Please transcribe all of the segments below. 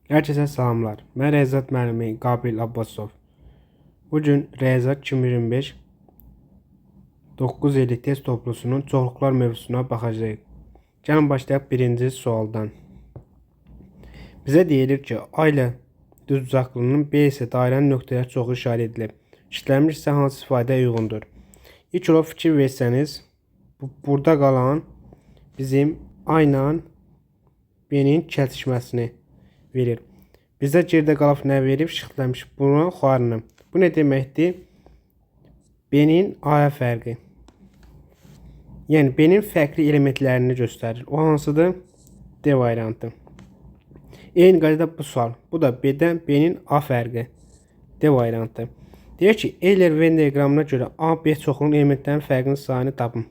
Herkese salamlar. Mən Rəzat müəllimi Qabil Abbasov. Bugün Rəzat 2025 9 illik test toplusunun çoxluqlar mövzusuna baxacağıq. Gəlin başlayaq birinci sualdan. Bizə deyilir ki, A ilə düzbucaqlının B isə dairənin nöqtələr çoxu işarə edilib. İşlənmiş isə hansı ifadəyə uyğundur? İlk olaraq fikir versəniz, burada qalan bizim A ilə B-nin kəsişməsini verir. Bizə geridə qalıb nə verib? Şıxlənmiş bunun xarını. Bu nə deməkdir? B-nin A-ya fərqi. Yəni B-nin fərqli elementlərini göstərir. O hansıdır? D variantı. Eyni qaydada bu sual. Bu da B-dən B-nin A fərqi. D variantı. Deyir ki, Euler-Venn diaqramına görə A, B çoxluğunun elementlərinin fərqinin sayını tapın.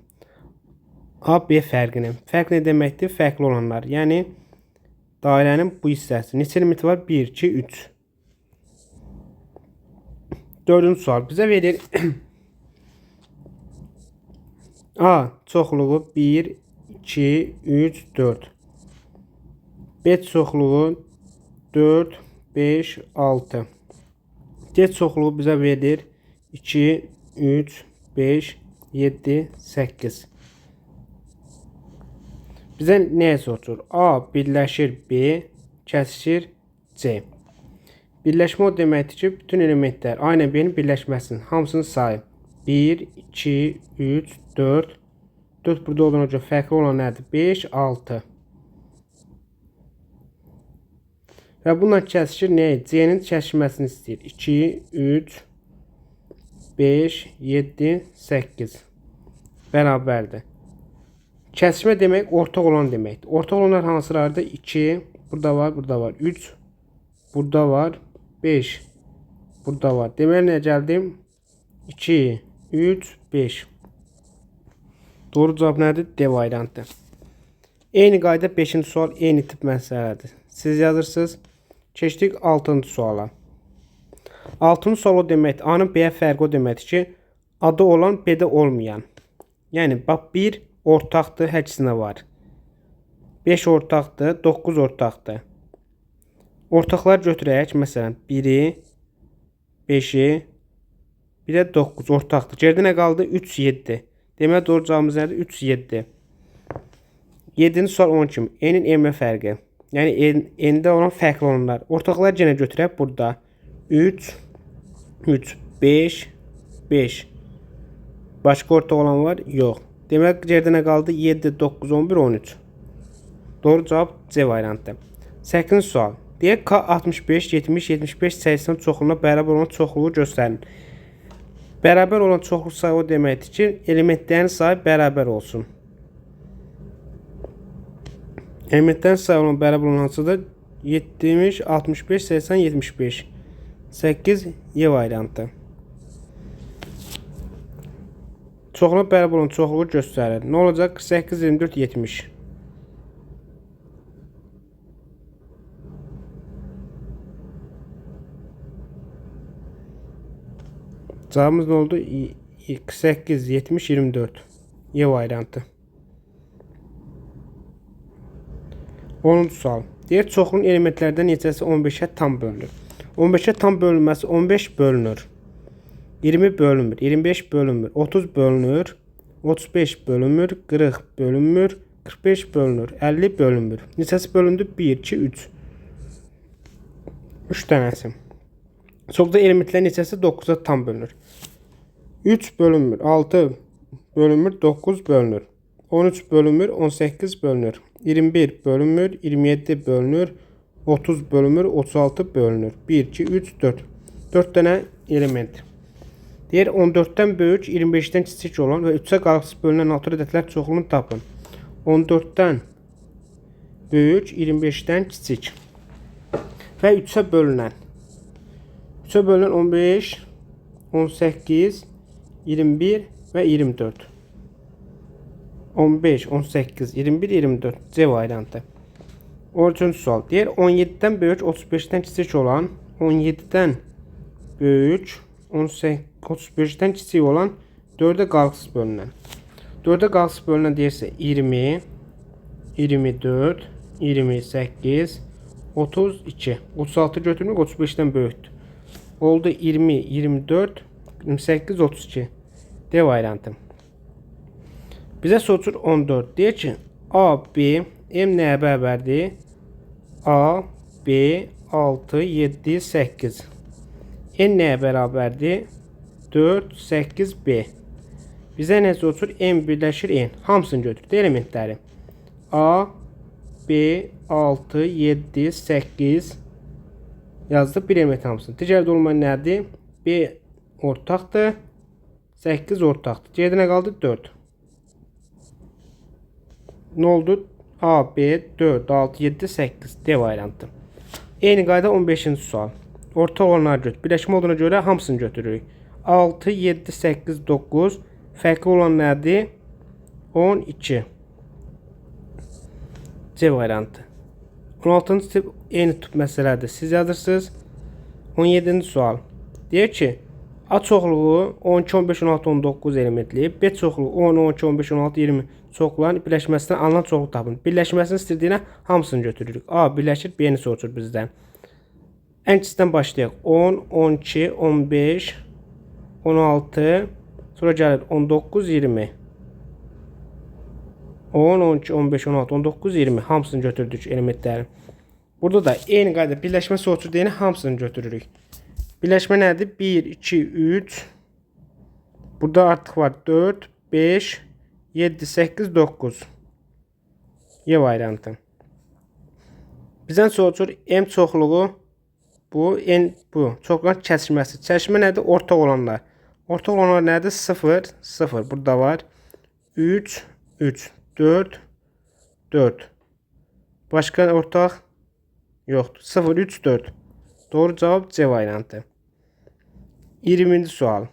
A, B fərqini. Fərq nə deməkdir? Fərqli olanlar. Yəni dairənin bu hissəsi. Neçə elementi var? 1, 2, 3. Dördüncü sual bizə verir. A çoxluğu 1, 2, 3, 4. B çoxluğu 4, 5, 6. D çoxluğu bizə verir 2, 3, 5, 7, 8. Bizə nəyə soruşur? A birləşir B, kəsişir C. Birləşmə o deməkdir ki, bütün elementlər A ilə B-nin birləşməsinin hamısını sayı. 1, 2, 3, 4. 4 burada olduğuna görə fərqli olan nədir? 5, 6. Və bununla kəsişir nəyə? C-nin kəsişməsini istəyir. 2, 3, 5, 7, 8. Bərabərdir. Kəsişmə demək ortaq olan deməkdir. Ortaq olanlar hansılardır? 2, burada var, burada var. 3, burada var. 5, burada var. Deməli nə gəldi? 2, 3, 5. Doğru cavab nədir? D variantı. Eyni qayda 5-ci sual eyni tip məsələdir. Siz yazırsınız. Keçdik 6-cı suala. 6-cı sual o deməkdir. A-nın B-yə fərqi o deməkdir ki, adı olan B-də olmayan. Yəni bax 1 ortaqdır, hər ikisinə var. 5 ortaqdır, 9 ortaqdır. Ortaqlar götürək. Məsələn 1-i, 5-i, bir də 9 ortaqdır. Geridə nə qaldı? 3, 7. Deməli doğru cavabımız nədir? 3, 7. 7-ci sual onun kimi. N-in M-ə fərqi. Yəni N-də olan fərqli olanlar. Ortaqlar yenə götürək burada. 3, 3, 5, 5. Başqa ortaq olan var? Yox. Demək geridə nə qaldı? 7, 9, 11, 13. Doğru cavab C variantı. 8-ci sual. Deyək K 65, 70, 75 sayısının çoxluğuna bərabər olan çoxluğu göstərin. Bərabər olan çoxluq sayı o deməkdir ki, elementlərin sayı bərabər olsun. Elementlərin sayı olan bərabər olan hansıdır? 70, 65, 80, 75. 8 Y variantı. Çoxluğuna bərabər olan çoxluğu göstərir. Nə olacaq? 48, 24, 70. Cevabımız ne oldu? 8, 70, 24. Y variantı. 10-cu sual. Deyir çoxluğun elementlərdən neçəsi 15-ə tam bölünür? 15-ə tam bölünməsi 15 bölünür. 20 bölünmür, 25 bölünmür, 30 bölünür, 35 bölünmür, 40 bölünmür, 45 bölünür, 50 bölünmür. Neçəsi bölündü? 1, 2, 3. 3 dənəsi. Çoxda elementlər neçəsi 9-a tam bölünür. 3 bölünmür, 6 bölünmür, 9 bölünür. 13 bölünmür, 18 bölünür. 21 bölünmür, 27 bölünür, 30 bölünmür, 36 bölünür. 1, 2, 3, 4. 4 dənə element. Deyir 14-dən böyük, 25-dən kiçik olan və 3-ə qarşısız bölünən altı ədədlər çoxluğunu tapın. 14-dən böyük, 25-dən kiçik və 3-ə bölünən. 3'e bölünen 15, 18, 21 ve 24. 15, 18, 21, 24. C variantı. 13. sual. Diğer 17'den büyük, 35'ten küçük olan, 17'den büyük, 35'ten küçük olan 4'e qarşısız bölünən. 4'e qarşısız bölünən deyirsə 20, 24, 28, 32. 36 götürmək 35-dən böyükdür. Oldu 20, 24, 28, 32. D variantı. Bizə soruşur 14. Deyir ki, A, B, M nəyə bərabərdir? A, B, 6, 7, 8. N nəyə bərabərdir? 4, 8, B. Bizə nə soruşur? M birləşir N. Hamısını götür elementləri. A, B, 6, 7, 8 yazdı. Bir element hamısını. Digər olmayan nədir? B ortaqdır. 8 ortaqdır. Geridə nə qaldı? 4. Nə oldu? A, B, 4, 6, 7, 8. D variantı. Eyni qayda 15-ci sual. Ortaq olanları götür. Birləşmə olduğuna görə hamısını götürürük. 6, 7, 8, 9. Fərqli olan nədir? 12. C variantı. 16-cı tip eyni tip məsələdir. Siz yazırsınız. 17-ci sual. Deyir ki, A çoxluğu 12, 15, 16, 19 elementli. B çoxluğu 10, 12, 15, 16, 20 çoxluğun birləşməsindən alınan çoxluq tapın. Birləşməsini istədiyinə hamısını götürürük. A birləşir, B-ni soruşur bizdən. Ən kiçikdən başlayaq. 10, 12, 15, 16, sonra gəlir 19, 20. 10, 12, 15, 16, 19, 20. Hamısını götürdük elementləri. Burada da eyni qayda birləşmə soruşur deyəni hamısını götürürük. Birləşmə nədir? 1, 2, 3. Burada artıq var 4, 5, 7, 8, 9. Y variantı. Bizdən soruşur M çoxluğu bu, N bu. Çoxluğun kəsişməsi. Kəsişmə nədir? Ortaq olanlar. Ortaq olanlar nədir? 0, 0. Burada var. 3, 3, 4, 4. Başqa ortaq yoxdur. 0, 3, 4. Doğru cavab C variantı. 20-ci sual.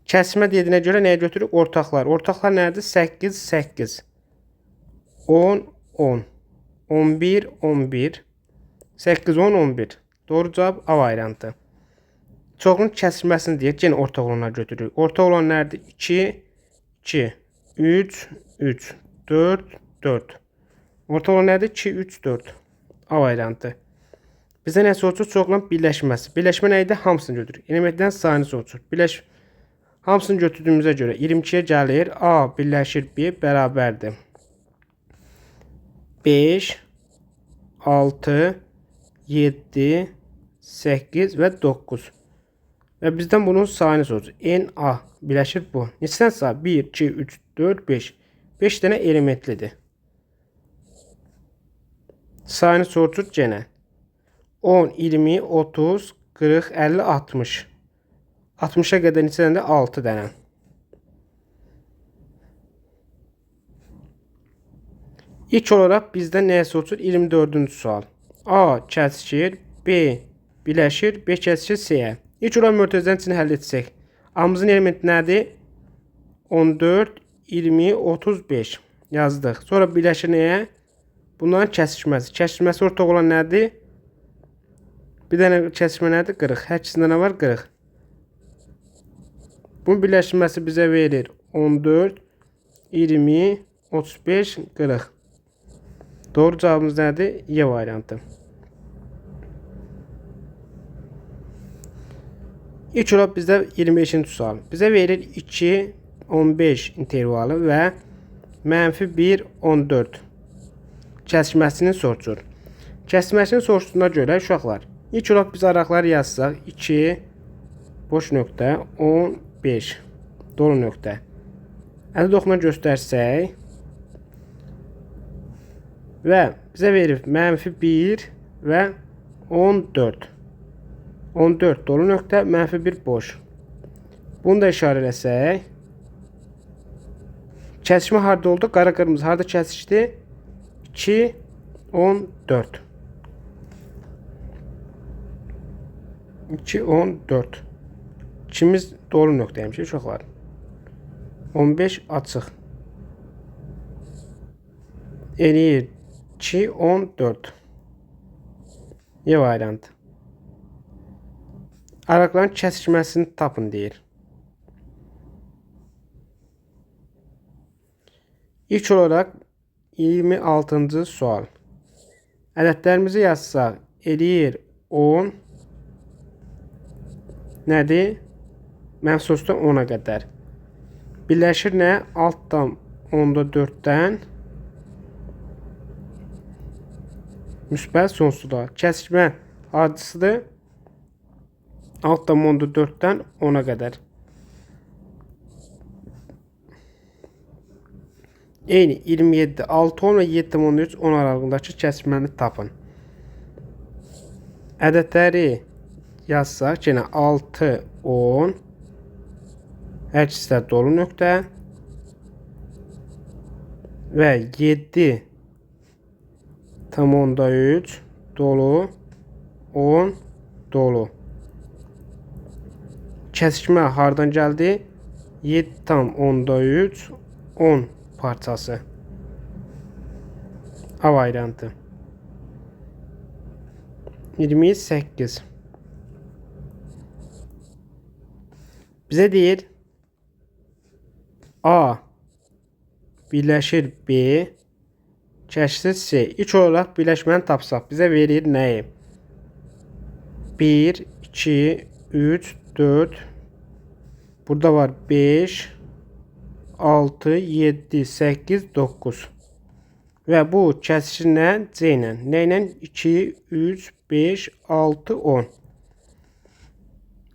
Kəsmə dediyinə görə nəyə götürürük? Ortaqlar. Ortaqlar nədir? 8, 8. 10, 10. 11, 11. 8, 10, 11. Doğru cavab A variantı. Çoxluğun kəsilməsini deyək. Yenə ortaq olanları götürürük. Ortaq olan nədir? 2, 2. 3, 3. 4, 4. Ortaq olan nədir? 2, 3, 4. A variantı. Bizə nə soruşur? Çoxluğun birləşməsi. Birləşmə nə idi? Hamısını götürürük. Elementlərin sayını soruşur. Hamısını götürdüyümüzə görə 22-yə gəlir. A birləşir B bərabərdir. 5, 6, 7, 8 və 9. Və bizdən bunun sayını soruşur. N, A birləşir bu. Neçədən say? 1, 2, 3, 4, 5. 5 dənə elementlidir. Sayını soruşur genə. 10, 20, 30, 40, 50, 60. 60'a qədər neçə dənə? 6 dənə. İlk olaraq bizdən nəyə soruşur? 24-cü sual. A kəsişir, B birləşir, B kəsişir C-yə. İlk olaraq mötərizənin içini həll etsək. A-mızın elementi nədir? 14, 20, 35 yazdıq. Sonra birləşir nəyə? Bunların kəsişməsi. Kəsişməsi ortaq olan nədir? Bir dənə kəsişmə nədir? 40. Hər ikisində nə var? 40. Bunun birləşməsi bizə verir 14, 20, 35, 40. Doğru cavabımız nədir? Y variantı. İlk olaraq bizdə 25-ci sual. Bizə verir 2, 15 intervalı və -1, 14. Kəsişməsini soruşur. Kəsişməsini soruşduğuna görə uşaqlar, ilk olaraq biz araqları yazsaq 2, boş nöqtə, 15, dolu nöqtə. Əldə oxuna göstərsək və bizə verir -1 və 14. 14 dolu nöqtə, -1 boş. Bunu da işarə eləsək, kəsişmə harda oldu? Qara qırmızı harda kəsişdi? 2, 14. 2, 14. İkimiz dolu nöqtəymiş uşaqlar. 15 açıq. Eləyir 2, 14. Y variantı. Araqların kəsişməsini tapın deyir. İlk olaraq 26-cı sual. Ədədlərimizi yazsaq, eləyir 10. Nədir? -10-dan 10-a qədər. Birləşir nə? Altdan 10^4-dən müsbət sonsuza. Kəsişmə hadisəsidir. Altdan 10^4-dən 10-a qədər. Eyni 27, 6-10 və 7-13 10 aralığındakı kəsişməni tapın. Ədədləri yazsaq, yenə 6, 10, hər ikisi dolu nöqtə və 7 tam 10^3 dolu, 10 dolu. Kəsişmə hardan gəldi? 7 tam 10^3 10 parçası. A variantı. 28. Bizə deyir A birləşir B kəsr C. İlk olaraq birləşməni tapsaq bizə verir nəyi? 1, 2, 3, 4. Burada var 5, 6, 7, 8, 9. Və bu kəsişir nə? C ilə. Nə ilə? 2, 3, 5, 6, 10.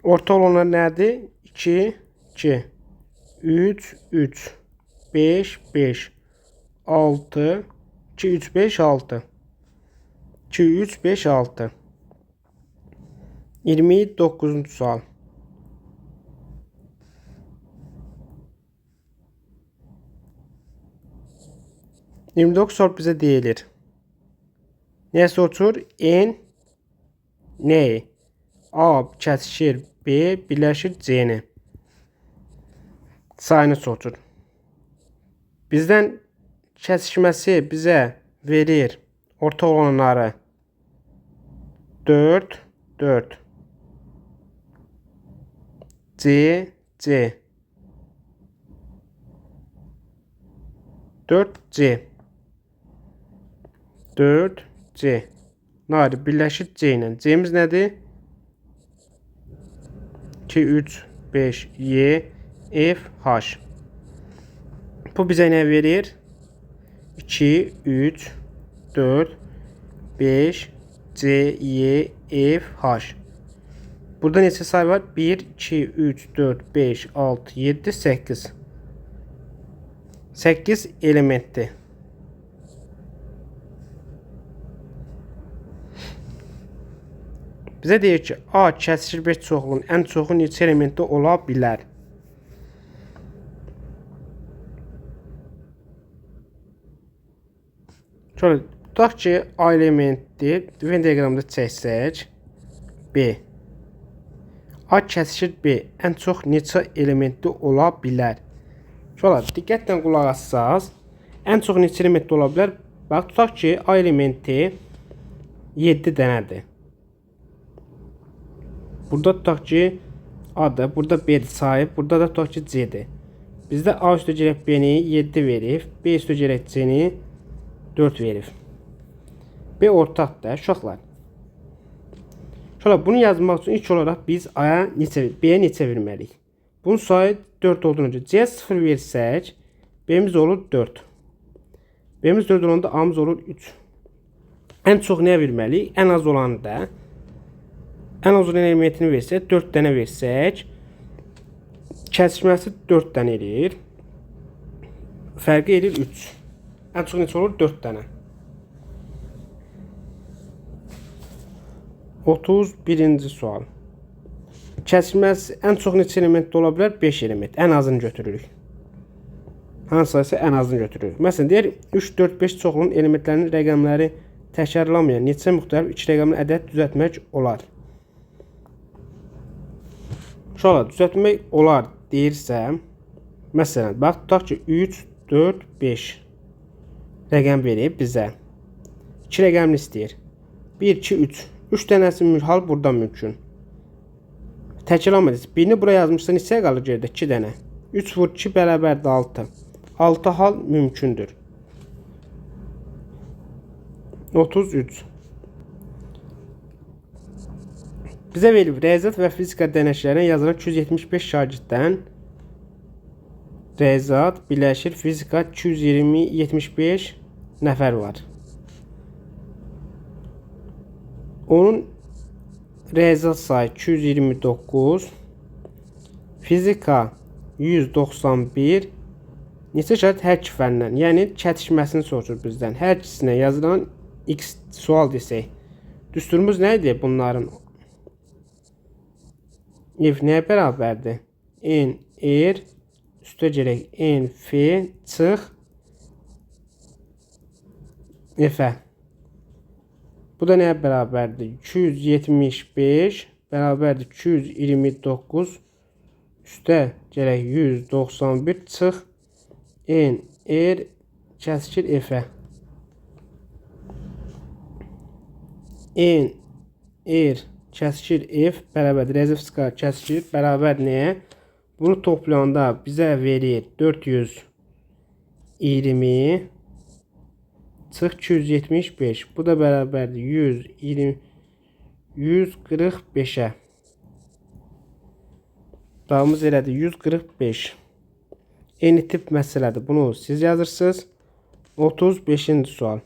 Orta olanlar nədir? 2, 2, 3, 3, 5, 5, 6, 2, 3, 5, 6. 2, 3, 5, 6. 29-cu sual. Sual bizə deyilir. Nə soruşur? N nə? A kəsişir B birləşir C-ni. Sayını soruşur. Bizdən kəsişməsi bizə verir orta olanları 4, 4. C, C. 4, C. 4, C. Nari birləşir C ilə. C'miz nədir? 2, 3, 5, Y, F, H. Bu bizə nə verir? 2, 3, 4, 5, C, Y, F, H. Burada neçə sayı var? 1, 2, 3, 4, 5, 6, 7, 8. 8 elementdir. Bizə deyir ki, A kəsişir B çoxluğun ən çoxu neçə elementi ola bilər? Şöyle tutaq ki, A elementi Venn diaqramda çəksək, B. A kəsişir B ən çox neçə elementi ola bilər? Şöyle diqqətlə qulaq assaq, ən çox neçə elementi ola bilər? Bax, tutaq ki, A elementi 7 dənədir. Burada tutaq ki, A-dır, burada B-dir sahib, burada da tutaq ki, C-dir. Bizdə A üstə gələk B-ni 7 verib, B üstə gələk C-ni 4 verib. B ortaqdır, uşaqlar. Şöyle bunu yazmaq üçün ilk olaraq biz A-ya B-yə neçə verməliyik? Bunun sayı 4 olduğuna görə C-yə 0 versək, B-miz olur 4. B-miz 4 olanda A-mız olur 3. Ən çox nəyə verməliyik? Ən az olanı da. Ən az olan elementini versək, 4 dənə versək, kəsişməsi 4 dənə eləyir. Fərqi eləyir 3. Ən çox neçə olur? 4 dənə. 31-ci sual. Kəsişməsi ən çox neçə element ola bilər? 5 element. Ən azını götürürük. Hansısa ən azını götürürük. Məsələn, deyir 3, 4, 5 çoxluğun elementlərinin rəqəmləri təkrarlamayan neçə müxtəlif 2 rəqəmli ədəd düzəltmək olar? Şöyle düzəltmək olar deyirsə, məsələn, bax, tutaq ki, 3, 4, 5 rəqəm verib bizə. 2 rəqəmini istəyir. 1, 2, 3. 3 dənəsi hal burada mümkün. Təkrarlamadınız. Birini buraya yazmışsa neçəyə qalır geridə? 2 dənə. 3 vur 2 bərabərdir 6. 6 hal mümkündür. 33. Bizə verilib riyaziyyat və fizika dənəşlərinə yazılan 275 şagirddən riyaziyyat birləşir fizika 275 nəfər var. Onun riyaziyyat sayı 229, fizika 191, neçə şagird hər iki fəndən, yəni çatışmasını soruşur bizdən. Hər ikisinə yazılan x sual desək. Düsturumuz nə idi bunların? F nəyə bərabərdir? N R üstə gələk N F çıx F-ə. Bu da nəyə bərabərdir? 275 bərabərdir 229 üstə gələk 191 çıx N R kəsikir F-ə. N R kəsikir F bərabərdir. Riyaziyyat fizika kəsikir bərabər nəyə? Bunu toplayanda bizə verir 420 çıx 275. Bu da bərabərdir 145-ə. Davamız elədir 145. Eyni tip məsələdir. Bunu siz yazırsınız. 35-ci sual.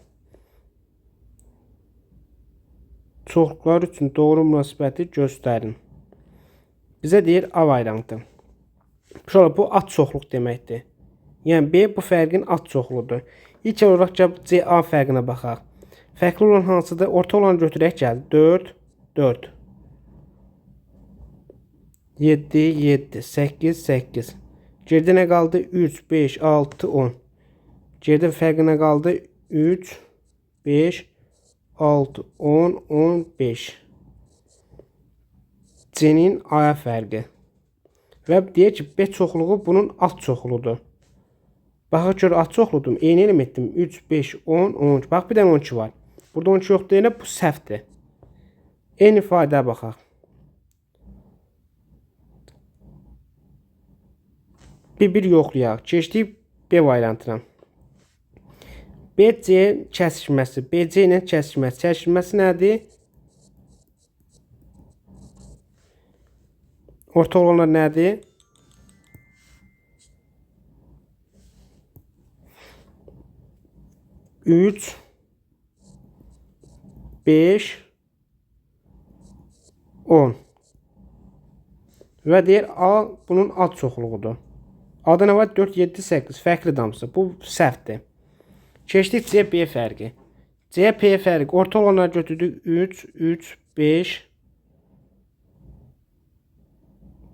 Çoxluqlar üçün doğru münasibəti göstərin. Bizə deyir A variantı. Şöyle bu ad çoxluq deməkdir. Yəni B bu fərqin ad çoxluğudur. İlk olaraq C A fərqinə baxaq. Fərqli olan hansıdır? Orta olanı götürək gəl. 4 4 7 7 8 8. Geridə nə qaldı? 3 5 6 10. Geridə fərqinə qaldı? 3 5 6 10 15. C'nin A fərqi. Və deyir ki, B çoxluğu bunun ad çoxluğudur. Baxaq gör ad çoxluğudur. Eyni elementdim. 3, 5, 10, 12. Bax bir dənə 12 var. Burada 12 yoxdur. Yəni bu səhvdir. Eyni ifadəyə baxaq. Bir yoxlayaq. Keçdik B variantına. BC kəsişməsi. BC ilə kəsişməsi. Kəsişməsi nədir? Orta olanlar nədir? Üç, 5, 10. Və deyir A bunun ad çoxluğudur. Ada nə var? 4, 7, 8. Fərqli damısı. Bu səhvdir. Keçdik C, B fərqi. C, P fərqi. Orta olanları götürdük. 3, 3, 5,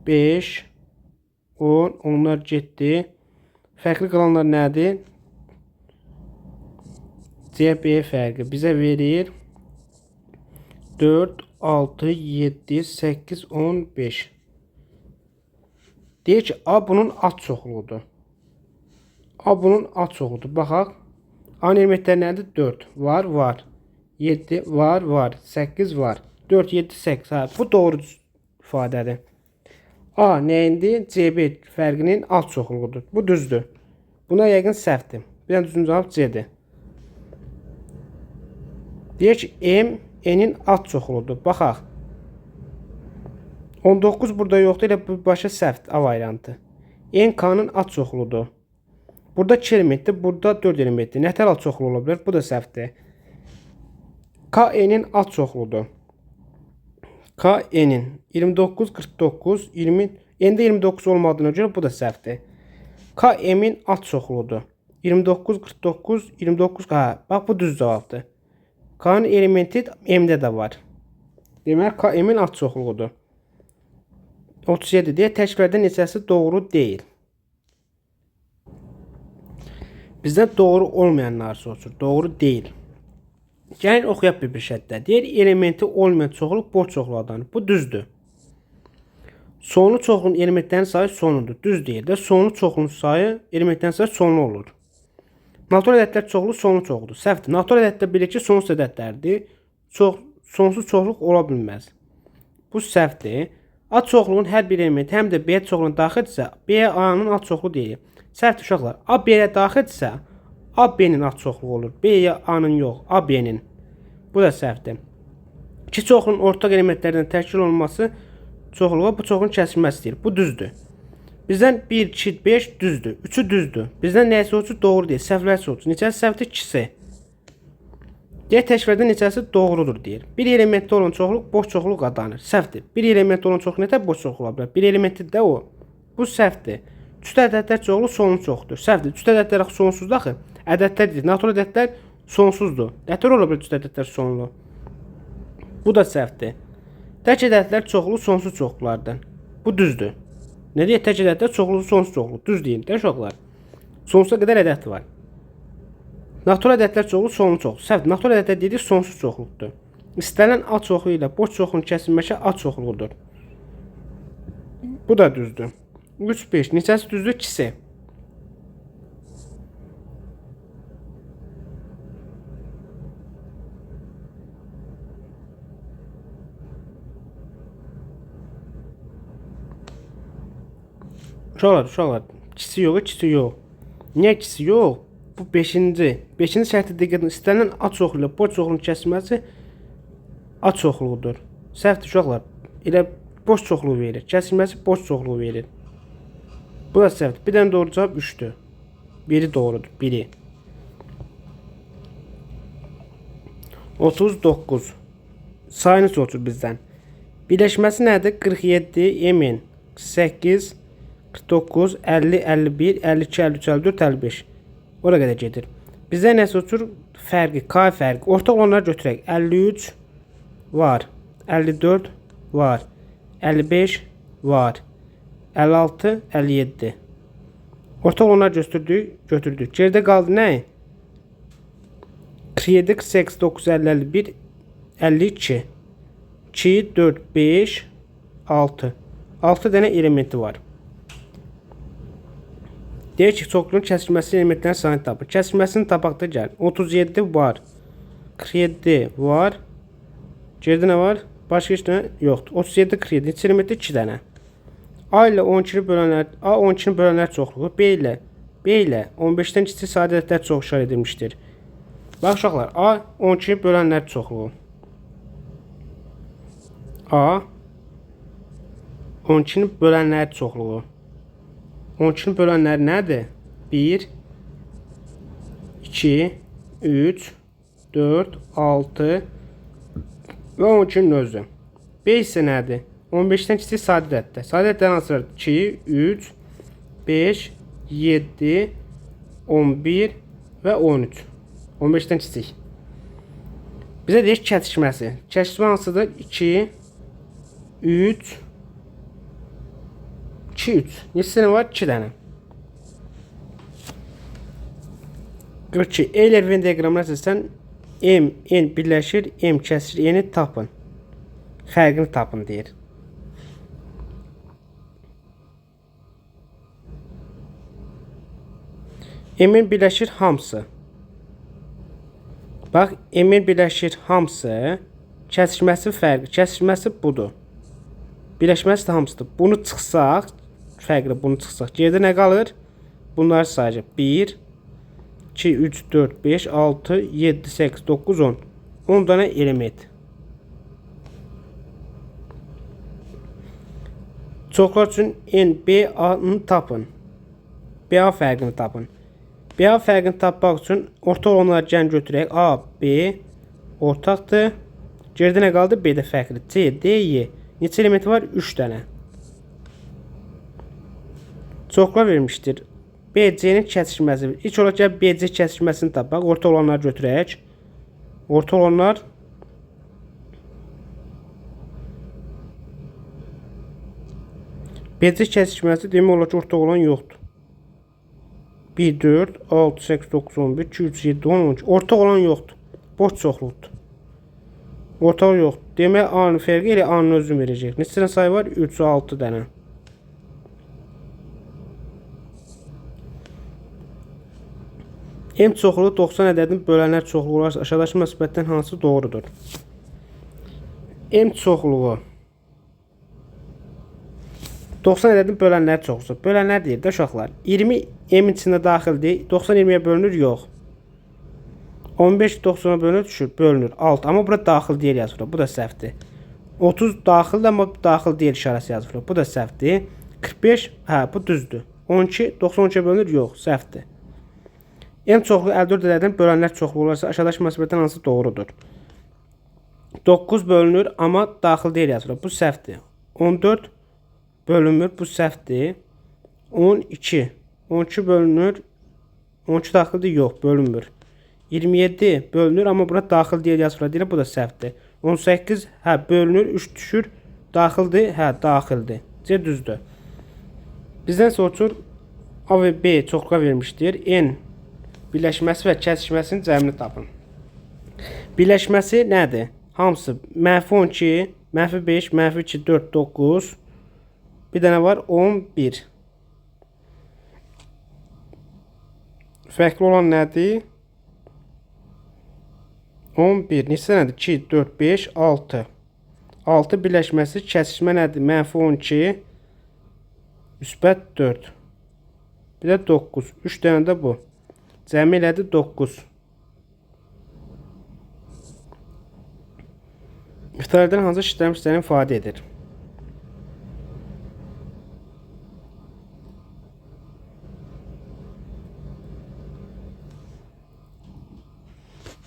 5, 10. Onlar getdi. Fərqli qalanlar nədir? C, B fərqi bizə verir 4, 6, 7, 8, 15. Deyir ki, A bunun ad çoxluğudur. A bunun ad çoxluğudur. Baxaq. A elementləri nədir? 4. Var, var. 7 var, var. 8 var. 4, 7, 8. Ha, bu doğru ifadədir. A nəyindir? CB fərqinin ad çoxluğudur. Bu düzdür. Buna yəqin səhvdir. Bir dənə düzgün cavab C-dir. Deyir ki, M, N'in ad çoxluğudur. Baxaq. 19 burada yoxdur. Elə bu başa səhvdir. A variantı. N, K'nın ad çoxluğudur. Burada 2 elementdir. Burada 4 elementdir. Nətər ad çoxluğu ola bilər? Bu da səhvdir. K, N'in ad çoxluğudur. K, N'in 29, 49, 20. N'də 29 olmadığına görə bu da səhvdir. K, M'in ad çoxluğudur. 29, 49, 29. Ha, bax bu düz cavabdır. K'nın elementi M'də də var. Demək, K, M'in ad çoxluğudur. 37 deyə təşkillərdən neçəsi doğru deyil. Bizdən doğru olmayanlar soruşur. Doğru deyil. Gəlin oxuyaq bir şəkildə. Deyir, elementi olmayan çoxluq boş çoxluqdandır. Bu düzdür. Sonlu çoxluğun elementlərin sayı sonludur. Düz deyil də. Sonlu çoxluğun sayı elementlərin sayı sonlu olur. Natural ədədlər çoxluğu sonlu çoxludur. Səhvdir. Natural ədədlər bilir ki, sonsuz ədədlərdir. Sonsuz çoxluq ola bilməz. Bu səhvdir. A çoxluğun hər bir elementi həm də B çoxluğuna daxildirsə, B A-nın ad çoxluğu deyil. Səhvdir uşaqlar. A B-yə daxildirsə, A B-nin ad çoxluğu olur. B-yə A-nın yox, A B-nin. Bu da səhvdir. İki çoxluğun ortaq elementlərdən təşkil olunması çoxluğa bu çoxluğun kəsilməsidir. Bu düzdür. Bizdən 1, 2, 5 düzdür. 3'ü düzdür. Bizdən nəyə soruşur? Doğru deyil. Səhvlər soruşur. Neçəsi səhvdir? 2'si. Deyək təşkillərdən neçəsi doğrudur deyir. Bir elementdə olan çoxluq boş çoxluq adlanır. Səhvdir. Bir elementdə olan çoxluq nətər boş çoxluq ola bilər? Bir elementdə də o. Bu səhvdir. Cüt ədədlər çoxluğu sonsuz çoxdur. Səhvdir. Cüt ədədlər sonsuzdur axı. Ədədlər deyir. Natural ədədlər sonsuzdur. Nətər ola bilər cüt ədədlər sonlu? Bu da səhvdir. Tək ədədlər çoxluğu sonsuz çoxluqlardan. Bu düzdür. Nə deyək? Tək ədədlər çoxluğu sonsuz çoxluq. Düz deyin də uşaqlar. Sonsuza qədər ədəd var. Natural ədədlər çoxluğu sonlu çoxluq. Səhvdir. Natural ədədlər dedik sonsuz çoxluqdur. İstənilən A çoxluğu ilə boş çoxluğun kəsilməsi A çoxluğudur. Bu da düzdür. 3, 5. Neçəsi düzdür? 2'si. Uşaqlar. İkisi yox, ikisi yox. Niyə ikisi yox? Bu 5-ci. 5-ci şərti diqqət edin. İstənilən A çoxluğu ilə boş çoxluğun kəsilməsi A çoxluğudur. Səhvdir uşaqlar. Elə boş çoxluğu verir. Kəsilməsi boş çoxluğu verir. Bu da səhvdir. Bir dənə doğru cavab 3'dür. Biri doğrudur. Biri. 39. Sayını soruşur bizdən. Birləşməsi nədir? 47, emin. 8, 49, 50, 51, 52, 53, 54, 55. Ora qədər gedir. Bizdə nə soruşur? Fərqi, K fərqi. Ortaq olanları götürək. 53 var. 54 var. 55 var. 56, 57. Ortaq olanları götürdük. Geridə qaldı nə? 47, 48, 9, 50, 51, 52. 2, 4, 5, 6. 6 dənə elementi var. Deyək ki, çoxluğun kəsilməsi elementlərin sayını tapın. Kəsilməsini tapaqda gəl. 37 var. 47 var. Geridə nə var? Başqa heç nə yoxdur. 37, 47. Neçə elementdə 2 dənə. A ilə 12'ni bölənlər, A 12'ni bölənlər çoxluğu B ilə 15'dən kiçik sadə ədədlər çox işarə edilmişdir. Bax uşaqlar, A 12'ni bölənlər çoxluğu. A 12'ni bölənlər çoxluğu. 12'ni bölənlər nədir? 1, 2, 3, 4, 6 və 12'nin özü. B isə nədir? 15'dən kiçik sadə ədədlər. Sadə ədədlərin hansıları? 2, 3, 5, 7, 11 və 13. 15'dən kiçik. Bizə deyək kəsişməsi. Kəsişmə hansıdır? 2, 3, 2, 3. Neçə dənə var? 2 dənə. 42. Euler Venn diaqramına əsasən M, N birləşir, M kəsir, N-i tapın. Fərqini tapın deyir. M-in birləşir hamısı. Bax, M-in birləşir hamısı. Kəsişməsi fərqi. Kəsişməsi budur. Birləşməsi də hamısıdır. Bunu çıxsaq, fərqli bunu çıxsaq. Geridə nə qalır? Bunları sayacaq. 1, 2, 3, 4, 5, 6, 7, 8, 9, 10. 10 dənə element. Çoxlar üçün NBA-nı tapın. BA fərqini tapın. BA fərqini tapmaq üçün ortaq olanları gəlin götürək. A, B ortaqdır. Geridə nə qaldı? B də fərqli. C, D, Y. Neçə elementi var? 3 dənə. Çoxlar vermişdir. BC-nin kəsişməsi. İlk olaraq gəl BC kəsişməsini tapaq. Ortaq olanları götürək. Ortaq olanlar BC kəsişməsi demək olar ki, ortaq olan yoxdur. 1, 4, 6, 8, 9, 11, 2, 3, 7, 10, 12. Ortaq olan yoxdur. Boş çoxluqdur. Ortaq yoxdur. Demək A-nın fərqi ilə A-nın özünü verəcək. Neçə dənə sayı var? 3, 6 dənə. M çoxluğu 90 ədədin bölənlər çoxluğu olarsa aşağıdakı müsbətdən hansı doğrudur? M çoxluğu 90 ədədin bölənlər çoxluğu. Bölənlər deyir də uşaqlar. 20 M içində daxildir. 90 20-yə bölünür? Yox. 15 90-a bölünür, düşür, bölünür 6. Amma bura daxil deyil yazılır. Bu da səhvdir. 30 daxildir, amma daxil deyil işarəsi yazılır. Bu da səhvdir. 45, hə, bu düzdür. 12 92-yə bölünür, yox, səhvdir. En çoxlu 54 ədəddən bölənlər çoxlu olarsa aşağıdakı münasibətdən hansı doğrudur? 9 bölünür, amma daxil deyil yazılır. Bu səhvdir. 14 bölünmür, bu səhvdir. 12 bölünür, 12 daxildir, yox, bölünmür. 27 bölünür, amma bura daxil deyil yazılır deyil, bu da səhvdir. 18, hə, bölünür, 3 düşür, daxildir, hə, daxildir. C düzdür. Bizdən soruşur, A və B çoxluğa vermişdir. N birləşməsi və kəsişməsinin cəmini tapın. Birləşməsi nədir? Hamısı -12, -5, -2, 4, 9. Bir dənə var 11. Fərqli olan nədir? 11. Neçə nədir? 2, 4, 5, 6. 6 birləşməsi, kəsişmə nədir? -12, -4. Bir də 9. 3 dənə də bu. Cəmi elədi 9. İftarədən hansı işlərin işlərini ifadə edir?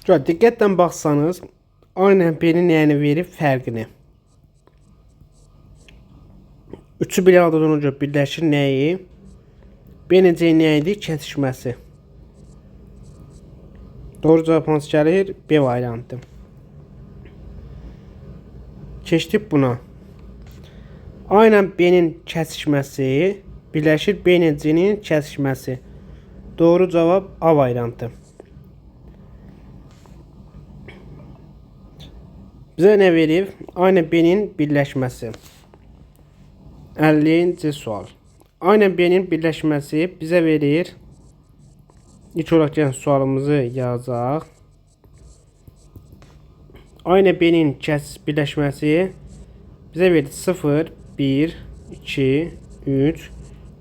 Diqqətlə baxsanız, aynen B-nin nəyini verib fərqini. 3-ü bir arada olunca birləşir nəyi? B-nin C nə idi? Kəsişməsi. Doğru cavab hansı gəlir? B variantı. Keçdik buna. Aynen B-nin kəsişməsi birləşir B-nin C-nin kəsişməsi. Doğru cavab A variantı. Bizə nə verib? Aynen B-nin birləşməsi. 50-ci sual. Aynen B-nin birləşməsi bizə verir. İlk olaraq gəlin sualımızı yazaq. Aynen B-nin birləşməsi bizə verir 0, 1, 2, 3,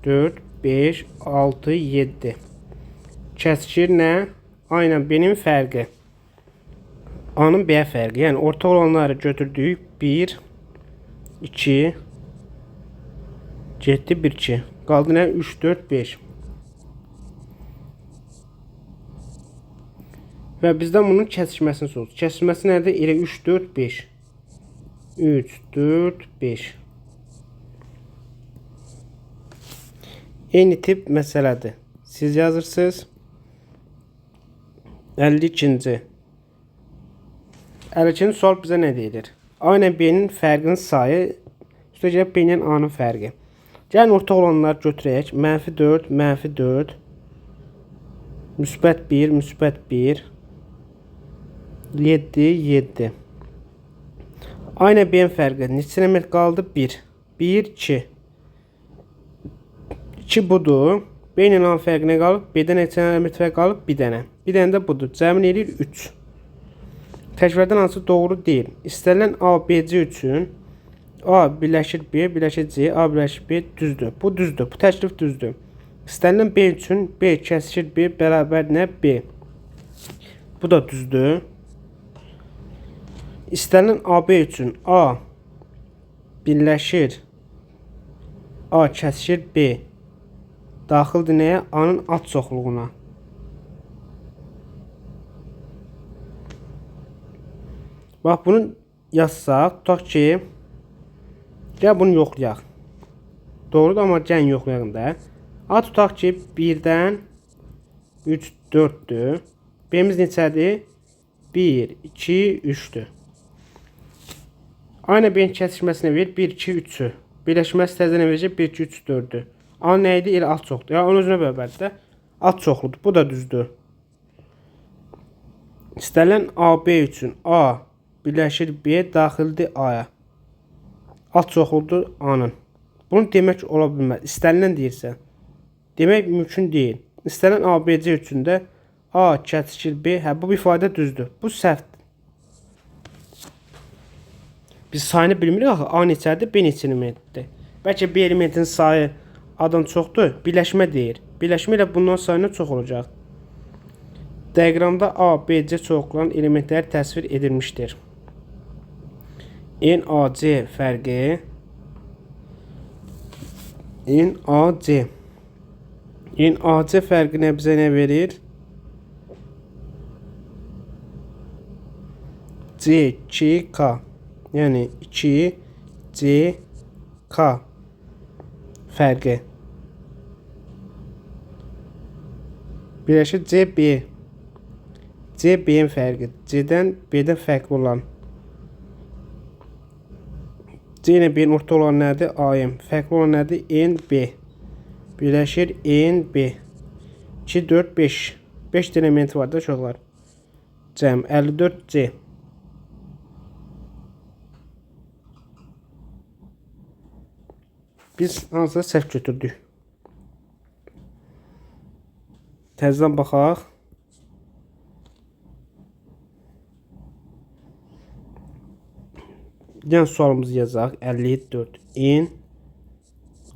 4, 5, 6, 7. Kəsişir nə? Aynen B-nin fərqi. A-nın B fərqi. Yəni orta olanları götürdük. 1, 2, getdi 1, 2. Qaldı nə? 3, 4, 5. Və bizdən bunun kəsişməsini soruşur. Kəsişməsi nədir? Elə 3, 4, 5. 3, 4, 5. Eyni tip məsələdir. Siz yazırsınız. 52-ci. 52-ci sual bizə nə deyilir? Aynen B-nin fərqinin sayı, üstə gəlib B-nin A-nın fərqi. Gəlin orta olanları götürək. -4, -4, -1, -1, 7, 7. Aynen B-nin fərqi. Neçə əmr qaldı? 1. 1, 2. 2 budur. B-nin A-nın fərqi nə qalıb? B-dən neçə əmr fərq qalıb? Bir dənə. Bir dənə də budur. Cəmin edir 3. Təkvərdən hansı doğru deyil? İstənilən A, B, C üçün A birləşir B, birləşir C, A birləşir B düzdür. Bu düzdür. Bu təklif düzdür. İstənilən B üçün B kəsişir B bərabər nə? B. Bu da düzdür. İstənilən AB üçün A birləşir A kəsişir B daxildir nəyə? A-nın ad çoxluğuna. Bax, bunu yazsaq, tutaq ki, gəl bunu yoxlayaq. Doğrudur, amma gəlin yoxlayaq da. A tutaq ki, 1-dən 3, 4-dür. B-miz neçədir? 1, 2, 3-dür. Aynen B-nin kəsişməsinə ver, 1, 2, 3-ü. Birləşməsi təzənə verəcək, 1, 2, 3, 4-dür. A nə idi? Elə ad çoxdur. Ya, onun özünə bərabərdir də. Ad çoxludur. Bu da düzdür. İstənilən AB üçün A birləşir B daxildir A-ya. Ad çoxludur A-nın. Bunu demək ola bilməz. İstənilən deyirsən. Demək mümkün deyil. İstənilən ABC üçün də A kəsişir B. Hə, bu ifadə düzdür. Bu səhvdir. Biz sayını bilmirik axı. A neçədir, B neçə elementdir. Bəlkə B elementin sayı A'dan çoxdur. Birləşmə deyir. Birləşmə ilə bundan sayına çox olacaq. Diaqramda A, B, C çoxluğun elementləri təsvir edilmişdir. NaC fərqi NaC fərqi nə bizə nə verir? C2K, yəni 2CK fərqi birləşir CB. CB'nin fərqi C'dən B'dən fərqli olan. C ilə B'nin orta olan nədir? AM. Fərqli olan nədir? NB. Birləşir NB. 2, 4, 5. 5 elementi var da çoxlar. Cəm 54C. Biz hansısa səhv götürdük. Təzədən baxaq. Yəni sualımızı yazaq. 54. N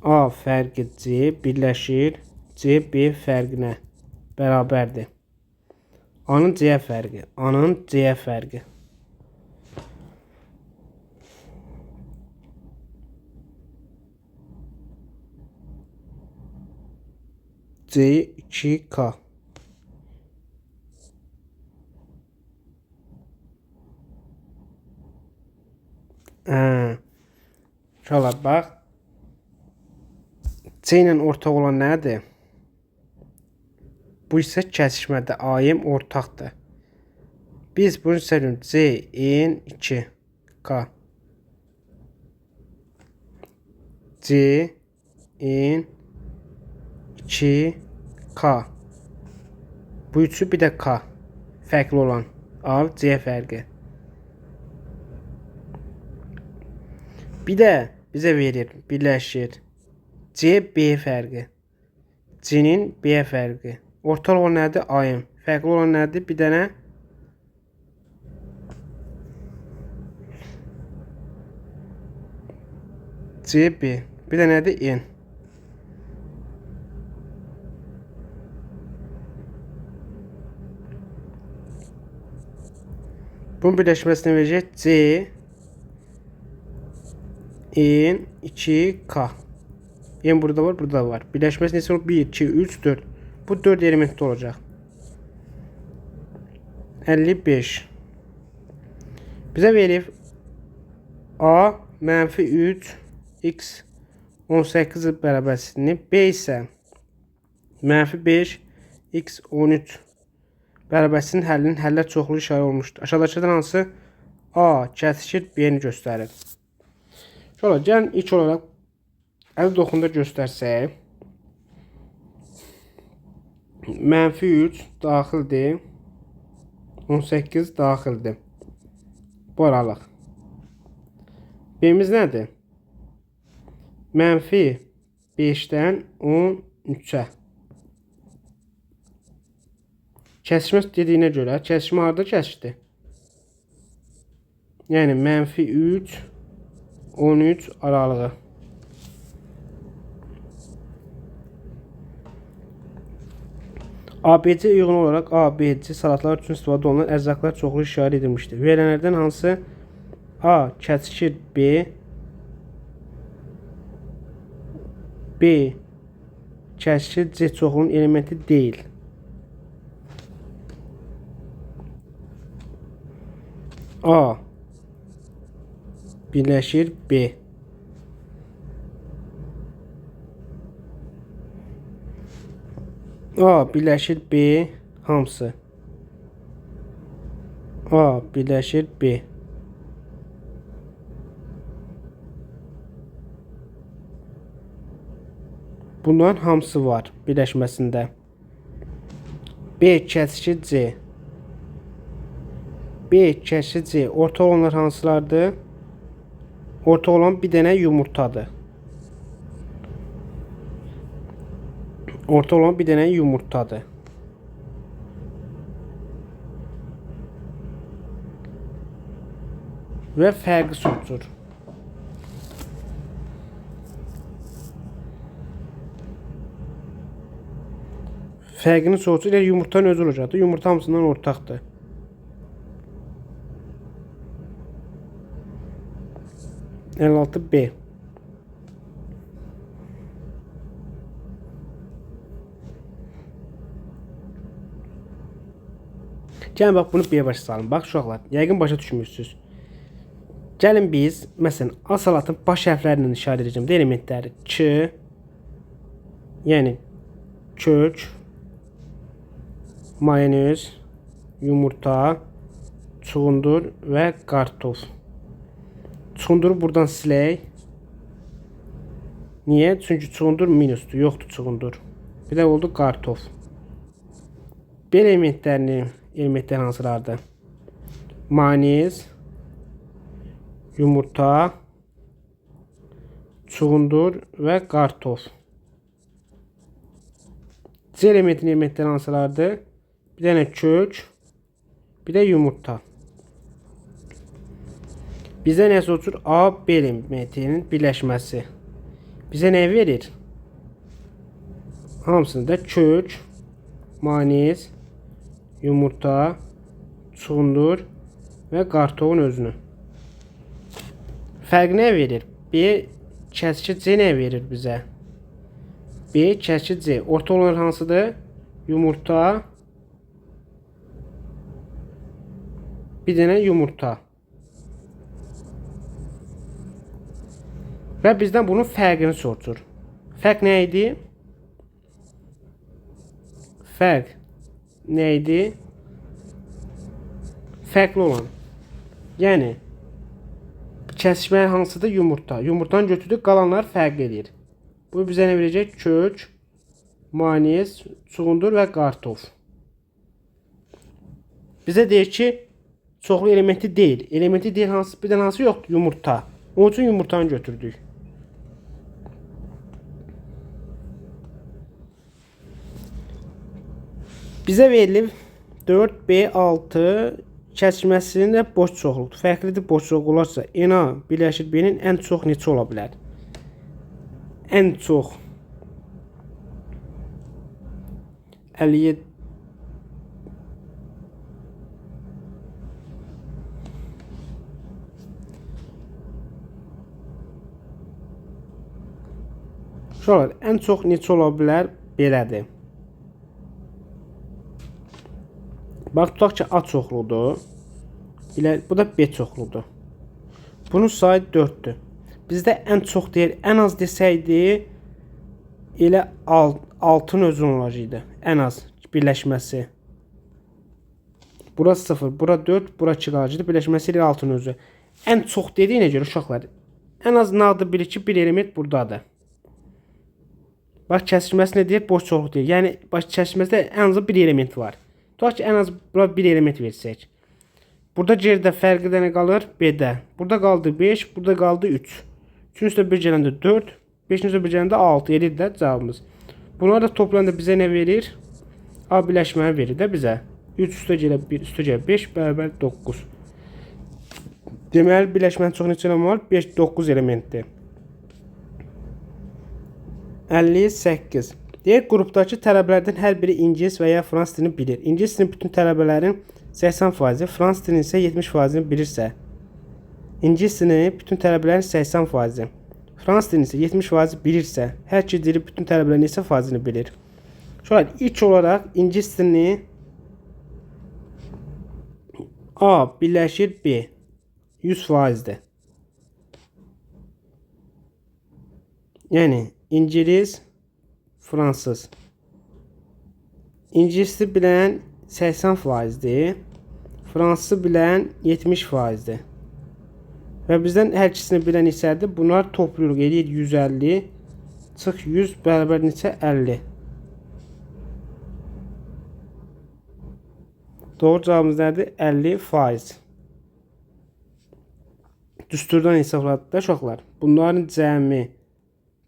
A fərqi C birləşir C B fərqinə bərabərdir. A-nın C-yə fərqi. A-nın C-yə fərqi. C2K. Şöyle bax. C ilə ortaq olan nədir? Bu isə kəsişmədə AM ortaqdır. Biz bunu seçelim. CN2K. CN2K. Bu üçü bir də K. Fərqli olan. A, C fərqi. Bir də bizə verir, birləşir. C, B fərqi. C-nin B fərqi. Ortal olan nədir? AM. Fərqli olan nədir? Bir dənə C, B. Bir də nədir? N. Bunun birləşməsini verəcək C N2K. N burada var, burada var. Birləşməsi neçə olur? 1, 2, 3, 4. Bu 4 elementli olacaq. 55. Bizə verib A mənfi 3 X 18 bərabərçisini, B isə mənfi 5 X 13 bərabərçisinin həllinin həllər çoxluğu işarə olmuşdur. Aşağıdakılardan hansı A kəsişir B-ni göstərir? Şöyle gəlin ilk olaraq 59-da göstərsək, mənfi 3 daxildir, 18 daxildir. Bu aralıq. B-miz nədir? Mənfi 5-dən 13-ə. Kəsişmə dediyinə görə, kəsişmə harada kəsişdi? Yəni mənfi 3, 13 aralığı. ABC uyğun olaraq ABC salatlar üçün istifadə olunan ərzaqlar çoxlu işarə edilmişdir. Verilənlərdən hansı A kəsişir B, B kəsişir C çoxluğun elementi deyil. A birləşir B. A birləşir B hamısı. A birləşir B. Bunların hamısı var birləşməsində. B kəsişir C. B kəsişir C. Orta olanlar hansılardır? Orta olan bir dənə yumurtadır. Orta olan bir dənə yumurtadır. Və fərqi soruşur. Fərqini soruşur. Elə yumurtanın özü olacaqdı. Yumurta hamısından ortaqdır. 56B. Gəlin bax bunu B başa salın. Bax uşaqlar, yəqin başa düşmürsünüz. Gəlin biz məsələn A salatın baş hərflərindən işarə edəcəm də elementləri. Ç, yəni kök, mayonez, yumurta, çuğundur və qartof. Çuğunduru buradan silək. Niyə? Çünki çuğundur minusdur, yoxdur çuğundur. Bir də oldu qartof. B elementlər hansılardır? Mayonez, yumurta, çuğundur və qartof. C elementlər hansılardır? Bir dənə kök, bir də yumurta. Bizə nə soruşur? A, B elementinin birləşməsi. Bizə nə verir? Hamısında kök, mayonez, yumurta, çuğundur və qartofun özünü. Fərq nə verir? B kəskin C nə verir bizə? B kəskin C. Orta olan hansıdır? Yumurta. Bir dənə yumurta. Və bizdən bunun fərqini soruşur. Fərq nə idi? Fərq nə idi? Fərqli olan. Yəni kəsişmə hansıdır? Yumurta. Yumurtanı götürdük, qalanlar fərq edir. Bu bizə nə verəcək? Kök, mayonez, çuğundur və qartof. Bizə deyir ki, çoxlu elementi deyil. Elementi deyil hansı? Bir dənə hansı yoxdur? Yumurta. Onun üçün yumurtanı götürdük. Bizə verilib 4B6 kəsməsinin də boş çoxluqdur. Fərqlidir boş çoxluq olarsa NA birləşir B-nin ən çox neçə ola bilər? Ən çox 57 Şöyle ən çox neçə ola bilər? Belədir. Bax, tutaq ki, A çoxludur. Bu da B çoxludur. Bunun sayı 4'dür. Bizdə ən çox deyil, ən az desəydi, elə 6'ın özü olacaqdı. Ən az birləşməsi. Bura 0, bura 4, bura 2 qalacaqdı. Birləşməsi ilə 6'ın özü. Ən çox dediyinə görə uşaqlar, ən az nədir bilir ki, bir element buradadır. Bax, kəsişməsi nə deyir? Boş çoxluq deyir. Yəni, bax, kəsişməsində ən azı bir element var. Tutaq ki, ən az bura bir element versək. Burada geridə fərqi nə qalır? B-də. Burada qaldı 5, burada qaldı 3. 3-ün üstə 1 gələndə 4, 5-in üstə 1 gələndə 6. Edir də cavabımız. Bunlar da toplayanda bizə nə verir? A birləşməni verir də bizə. 3 üstə gələ 1, üstə gələ 5, bərabər 9. Deməli, birləşmənin çox neçə element var? 5, 9 elementdir. 58. Deyək, qrupdakı tələbələrdən hər biri ingilis və ya fransız dilini bilir. İngilis dilinin bütün tələbələrin 80%, fransız dilinin isə 70%-ni bilirsə, ingilis dilinin bütün tələbələrin 80%, fransız dilinin isə 70% bilirsə, hər iki dili bütün tələbələrin neçə faizini bilir? Şöyle ilk olaraq ingilis dilini A birləşir B 100%'dir. Yəni ingilis, fransız. İngilis'i bilən 80%'dir. Fransızı bilən 70%'dir. Və bizdən hər ikisini bilən hissədir. Bunlar topluyoruz. Eləyir 150. Çıx 100 bərabər neçə? 50. Doğru cavabımız nədir? 50%. Düsturdan hesabladık da uşaqlar. Bunların cəmi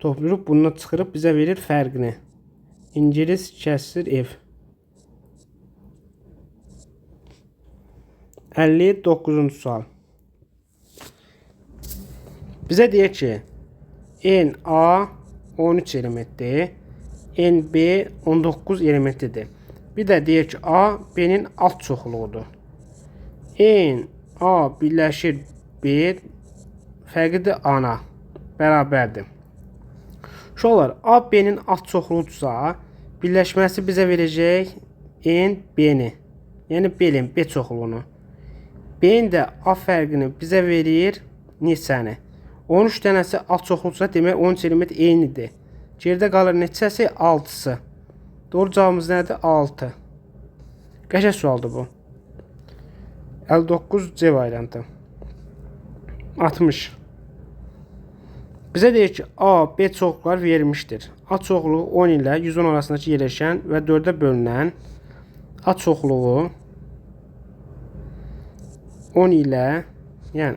toplayırıq, bundan çıxırıb bizə verir fərqini. İngilis kəsir F. 59-cu sual. Bizə deyir ki, NA 13 elementdir. NB 19 elementidir. Bir də deyək ki, A B-nin alt çoxluğudur. N A birləşir B fərqidir ana bərabərdir. Uşaqlar, A B-nin alt çoxluğudursa, birləşməsi bizə verəcək N B-ni. Yəni B-nin B çoxluğunu. B-nin də A fərqini bizə verir neçəni. 13 dənəsi alt çoxluqsa demək 13 element eynidir. Geridə qalır neçəsi? 6-sı. Doğru cavabımız nədir? 6. Qəşəng sualdır bu. 59 C variantı. 60. Bizə deyir ki, A, B çoxluqlar verilmişdir. A çoxluğu 10 ilə 110 arasındakı yerləşən və 4-ə bölünən A çoxluğu 10 ilə, yəni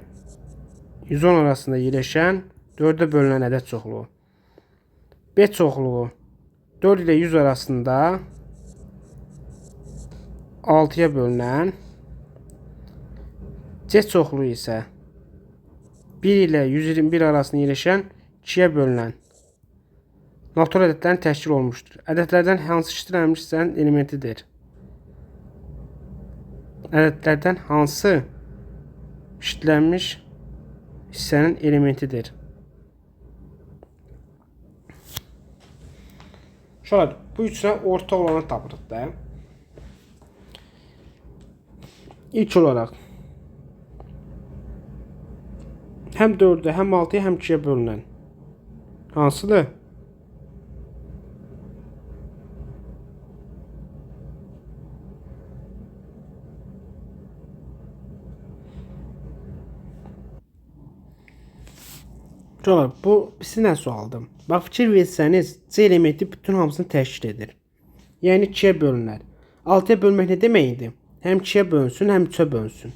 110 arasında yerləşən 4-ə bölünən ədəd çoxluğu. B çoxluğu 4 ilə 100 arasında 6-ya bölünən, C çoxluğu isə 1 ilə 121 arasında yerləşən 2-yə bölünən natural ədədlərin təşkil olmuşdur. Ədədlərdən hansı işlənmiş hissənin elementidir? Ədədlərdən hansı işlənmiş hissənin elementidir? Şöyle bu üçünə orta olanı tapırıq da. İlk olaraq həm 4-ə, həm 6-ya, həm 2-yə bölünən hansıdır? Bu sizdən sualdır. Bax, fikir versəniz, C elementi bütün hamısını təşkil edir. Yəni 2-yə bölünər. 6-ya bölmək nə deməkdir? Həm 2-yə bölünsün, həm 3-ə bölünsün.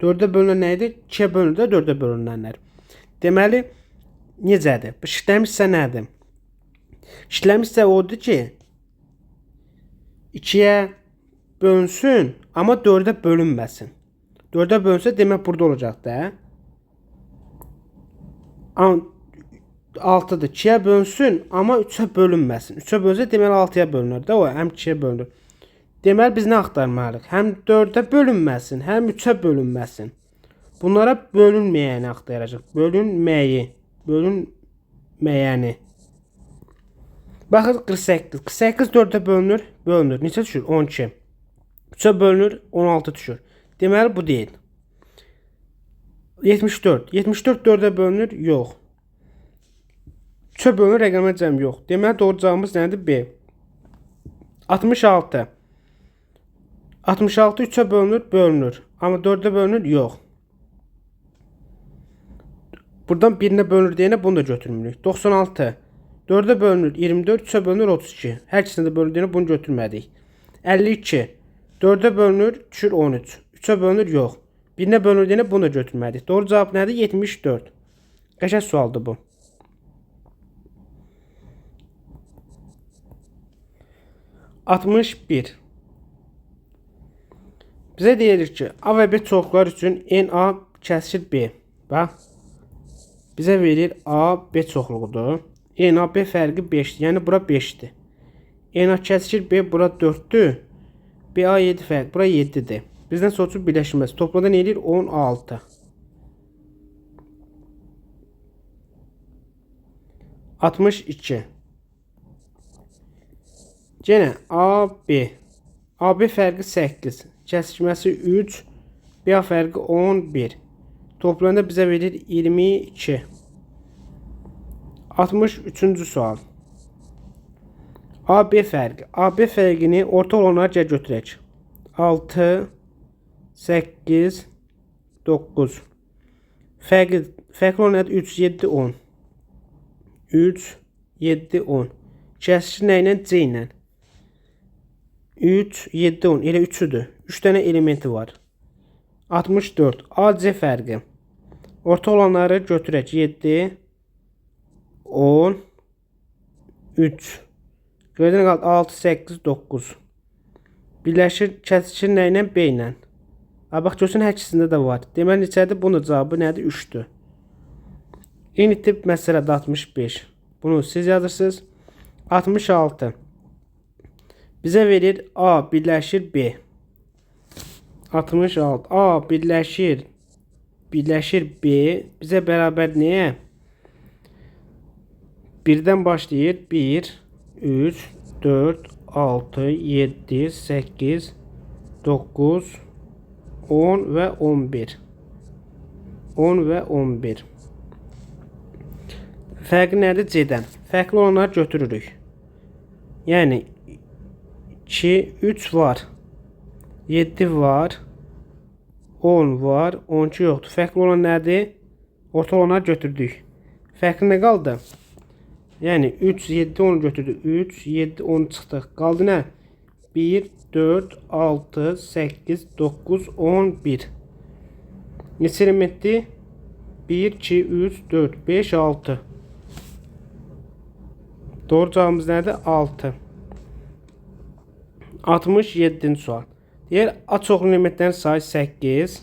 4-ə bölünən nə idi? 2-yə bölünür də 4-ə bölünənlər. Deməli, necədir? Bu işləmiş hissə nədir? İşləmiş hissə odur ki, 2-yə bölünsün, amma 4-ə bölünməsin. 4-ə bölünsə, demək burada olacaq da. 6-dır. 2-yə bölünsün, amma 3-ə bölünməsin. 3-ə bölünsə, deməli 6-ya bölünür də o, həm 2-yə bölünür. Deməli, biz nə axtarmalıyıq? Həm 4-ə bölünməsin, həm 3-ə bölünməsin. Bunlara bölünməyəni axtaracaq. Bölünməyəni. Baxın, 48. 48 4-ə bölünür, bölünür. Neçə düşür? 12. 3-ə bölünür, 16 düşür. Deməli, bu deyil. 74. 74 4-ə bölünür? Yox. 3-ə bölünür, rəqəmə cəm yox. Deməli, doğru cavabımız nədir? B. 66. 66 3-ə bölünür, bölünür. Amma 4-ə bölünür? Yox. Buradan birinə bölünür deyənə bunu da götürmürük. 96. 4-ə bölünür 24, 3-ə bölünür 32. Hər ikisində də bölünür deyənə bunu götürmədik. 52. 4-ə bölünür, düşür 13. 3-ə bölünür? Yox. Birinə bölünür deyənə bunu da götürmədik. Doğru cavab nədir? 74. Qəşəng sualdır bu. 61. Bizə deyilir ki, A və B çoxluqlar üçün NA kəsir B. Bax, bizə verir A, B çoxluğudur. NA, B fərqi 5'dir. Yəni, bura 5'dir. NA kəsir B, bura 4'dür. BA 7 fərq, bura 7'dir. Bizdən sonucu birləşməsi. Toplada nə edir? 16. Yenə AB. AB fərqi 8. Kəsikməsi 3. BA fərqi 11. Toplamda bizə verir 22. 63-cü sual. AB fərqi. AB fərqini orta olanlara götürək. 6, 8, 9. Fərqli olan nədir? 3, 7, 10. 3, 7, 10. Kəsişi nə ilə? C ilə. 3, 7, 10. Elə 3'üdür. 3 dənə elementi var. 64. AC fərqi. Orta olanları götürək. 7, 10, 3. Göydən qaldı 6, 8, 9. Birləşir, kəsişir nə ilə? B ilə. Bax, görsün, hər ikisində də var. Deməli, neçədir? Bunun cavabı nədir? 3'dür. Eyni tip məsələdə 65. Bunu siz yazırsınız. 66. Bizə verir A birləşir B. 66. A birləşir B bizə bərabər nəyə? 1-dən başlayır. 1, 3, 4, 6, 7, 8, 9, 10 və 11. 10 və 11. Fərqi nədir C-dən? Fərqli olanları götürürük. Yəni 2, 3 var. 7 var. 10 var. 12 yoxdur. Fərqli olan nədir? Orta olanları götürdük. Fərqli nə qaldı? Yəni 3, 7, 10 götürdük. 3, 7, 10 çıxdı. Qaldı nə? 1, 4, 6, 8, 9, 11. Neçə elementdir? 1, 2, 3, 4, 5, 6. Doğru cavabımız nədir? 6. 67-ci sual. Deyir, A çoxlu elementlərin sayı 8.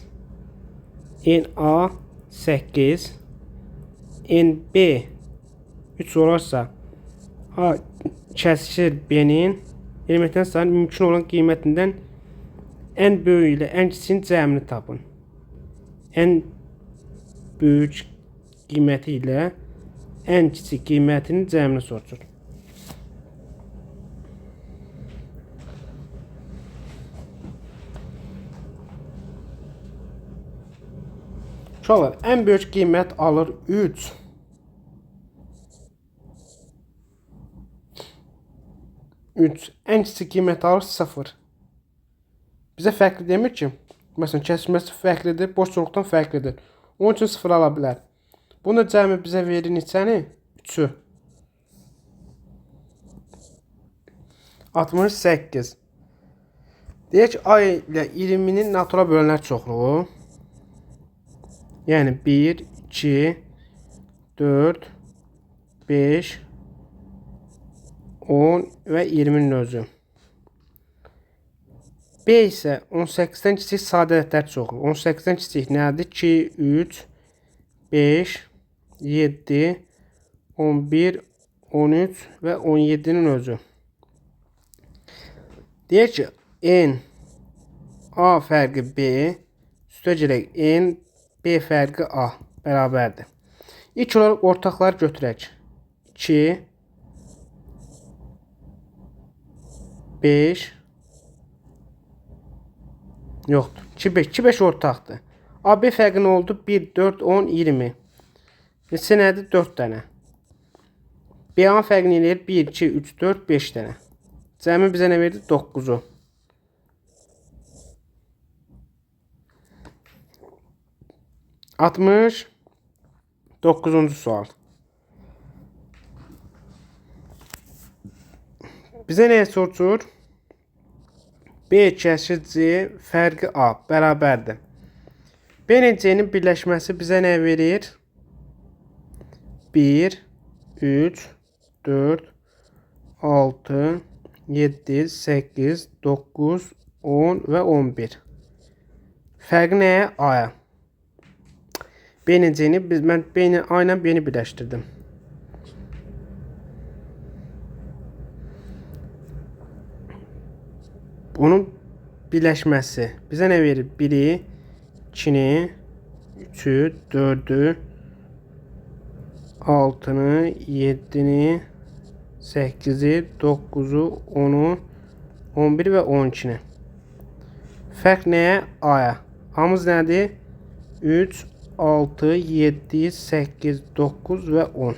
NA 8. NB 3 olarsa A kəsişir B-nin elementlərin sayının mümkün olan qiymətindən ən böyük ilə ən kiçiyin cəmini tapın. Ən böyük qiyməti ilə ən kiçik qiymətinin cəmini soruşur. Uşaqlar, ən böyük qiymət alır 3. 3. Ən kiçik qiymət alır 0. Bizə fərqli demir ki, məsələn, kəsilməsi fərqlidir, boşluqdan fərqlidir. Onun üçün 0 ala bilər. Bunu cəmi bizə verir neçəni? 3-ü. 68. Deyək ki, A ilə 20-nin natural bölənlər çoxluğu. Yəni 1, 2, 4, 5, 10 və 20-nin özü. B isə 18-dən kiçik sadə ədədlər çoxluğu. 18-dən kiçik nədir? 2, 3, 5, 7, 11, 13 və 17-nin özü. Deyək ki, N A fərqi B üstə gələk N B fərqi A bərabərdir. İlk olaraq ortaqları götürək. 2, 5, yoxdur. 2, 5. 2, 5 ortaqdır. A, B fərqi nə oldu? 1, 4, 10, 20. Neçə nədir? 4 dənə. B, A fərqi nə eləyir? 1, 2, 3, 4, 5 dənə. Cəmi bizə nə verdi? 9-u. 69-cu sual. Bizə nəyə soruşur? B kəsir C fərqi A bərabərdir. B ilə C-nin birləşməsi bizə nə verir? 1, 3, 4, 6, 7, 8, 9, 10 və 11. Fərqi nəyə? A-ya. B ilə C-ni mən A ilə B-ni birləşdirdim. Bunun birləşməsi bizə nə verir? 1-i, 2-ni, 3-ü, 4-ü, 6-nı, 7-ni, 8-i, 9-u, 10-u, 11 və 12-ni. Fərq nəyə? A-ya. A-mız nədir? 3, 6, 7, 8, 9 və 10.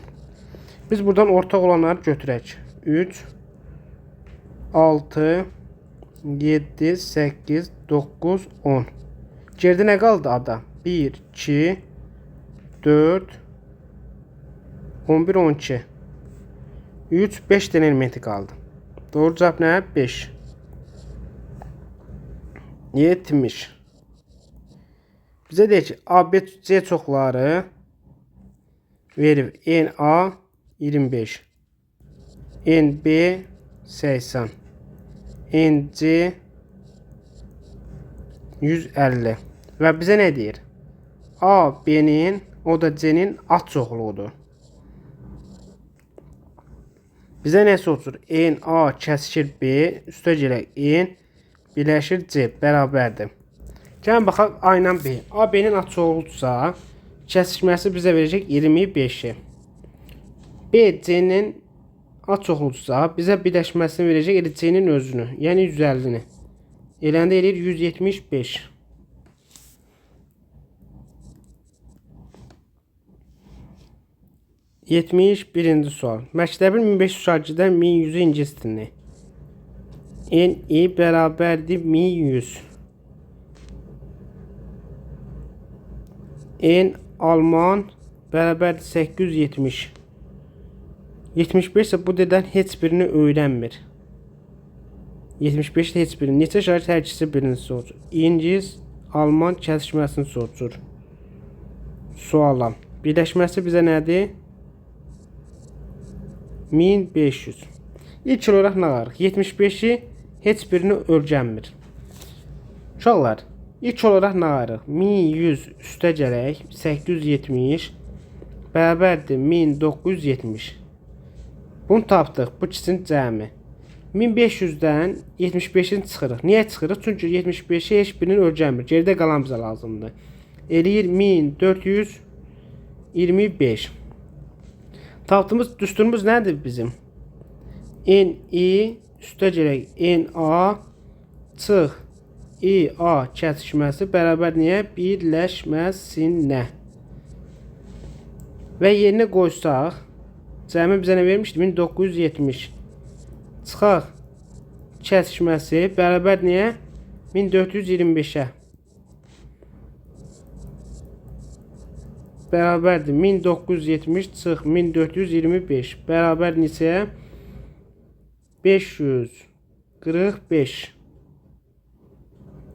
Biz buradan ortaq olanları götürək. 3, 6, 7, 8, 9, 10. Geridə nə qaldı ada? 1, 2, 4, 11, 12. 3, 5 dənə elementi qaldı. Doğru cavab nə? 5. 70. Bizə deyək ki, A, B, C çoxları verir. NA 25. NB 80. NC 150. Və bizə nə deyir? A, B-nin, o da C-nin ad çoxluğudur. Bizə nə soruşur? En A kəsişir B, üstəgələk en birləşir C bərabərdir. Gəlin baxaq A ilə B. A B-nin açıqlıqdursa, kəsişməsi bizə verəcək 25-i. B C-nin açıqlıqdursa, bizə birləşməsini verəcək C-nin özünü, yəni 150-ni. Eləndə eləyir 175. Birinci sual. Məktəbin 1500 şagirddən 1100-ü ingilis dilini. N-i bərabərdir 1100. N Alman bərabərdir 870. 75 isə bu dedən heç birini öyrənmir. 75 də heç birini. Neçə şagird hər ikisi birini soruşur. İngilis, Alman kəsişməsini soruşur. Suala. Birləşməsi bizə nədir? 1500. İlk olaraq nə var? 75-i heç birini öyrənmir. Uşaqlar, ilk olaraq nə var? 1100 üstə gələk 870 bərabərdir 1970. Bunu tapdıq. Bu ikisinin cəmi. 1500-dən 75-ini çıxırıq. Niyə çıxırıq? Çünki 75-i heç birini öyrənmir. Geridə qalan bizə lazımdır. Eləyir 1425. Tapdığımız düsturumuz nədir bizim? N-i üstə gələk N-a çıx I-a kəsişməsi bərabər niyə? Birləşməsinə. Və yerinə qoysaq, cəmi bizə nə vermişdi? 1970. Çıxaq kəsişməsi bərabər niyə? 1425-ə. Bərabərdir 1970 çıx 1425 bərabər neçəyə? 545.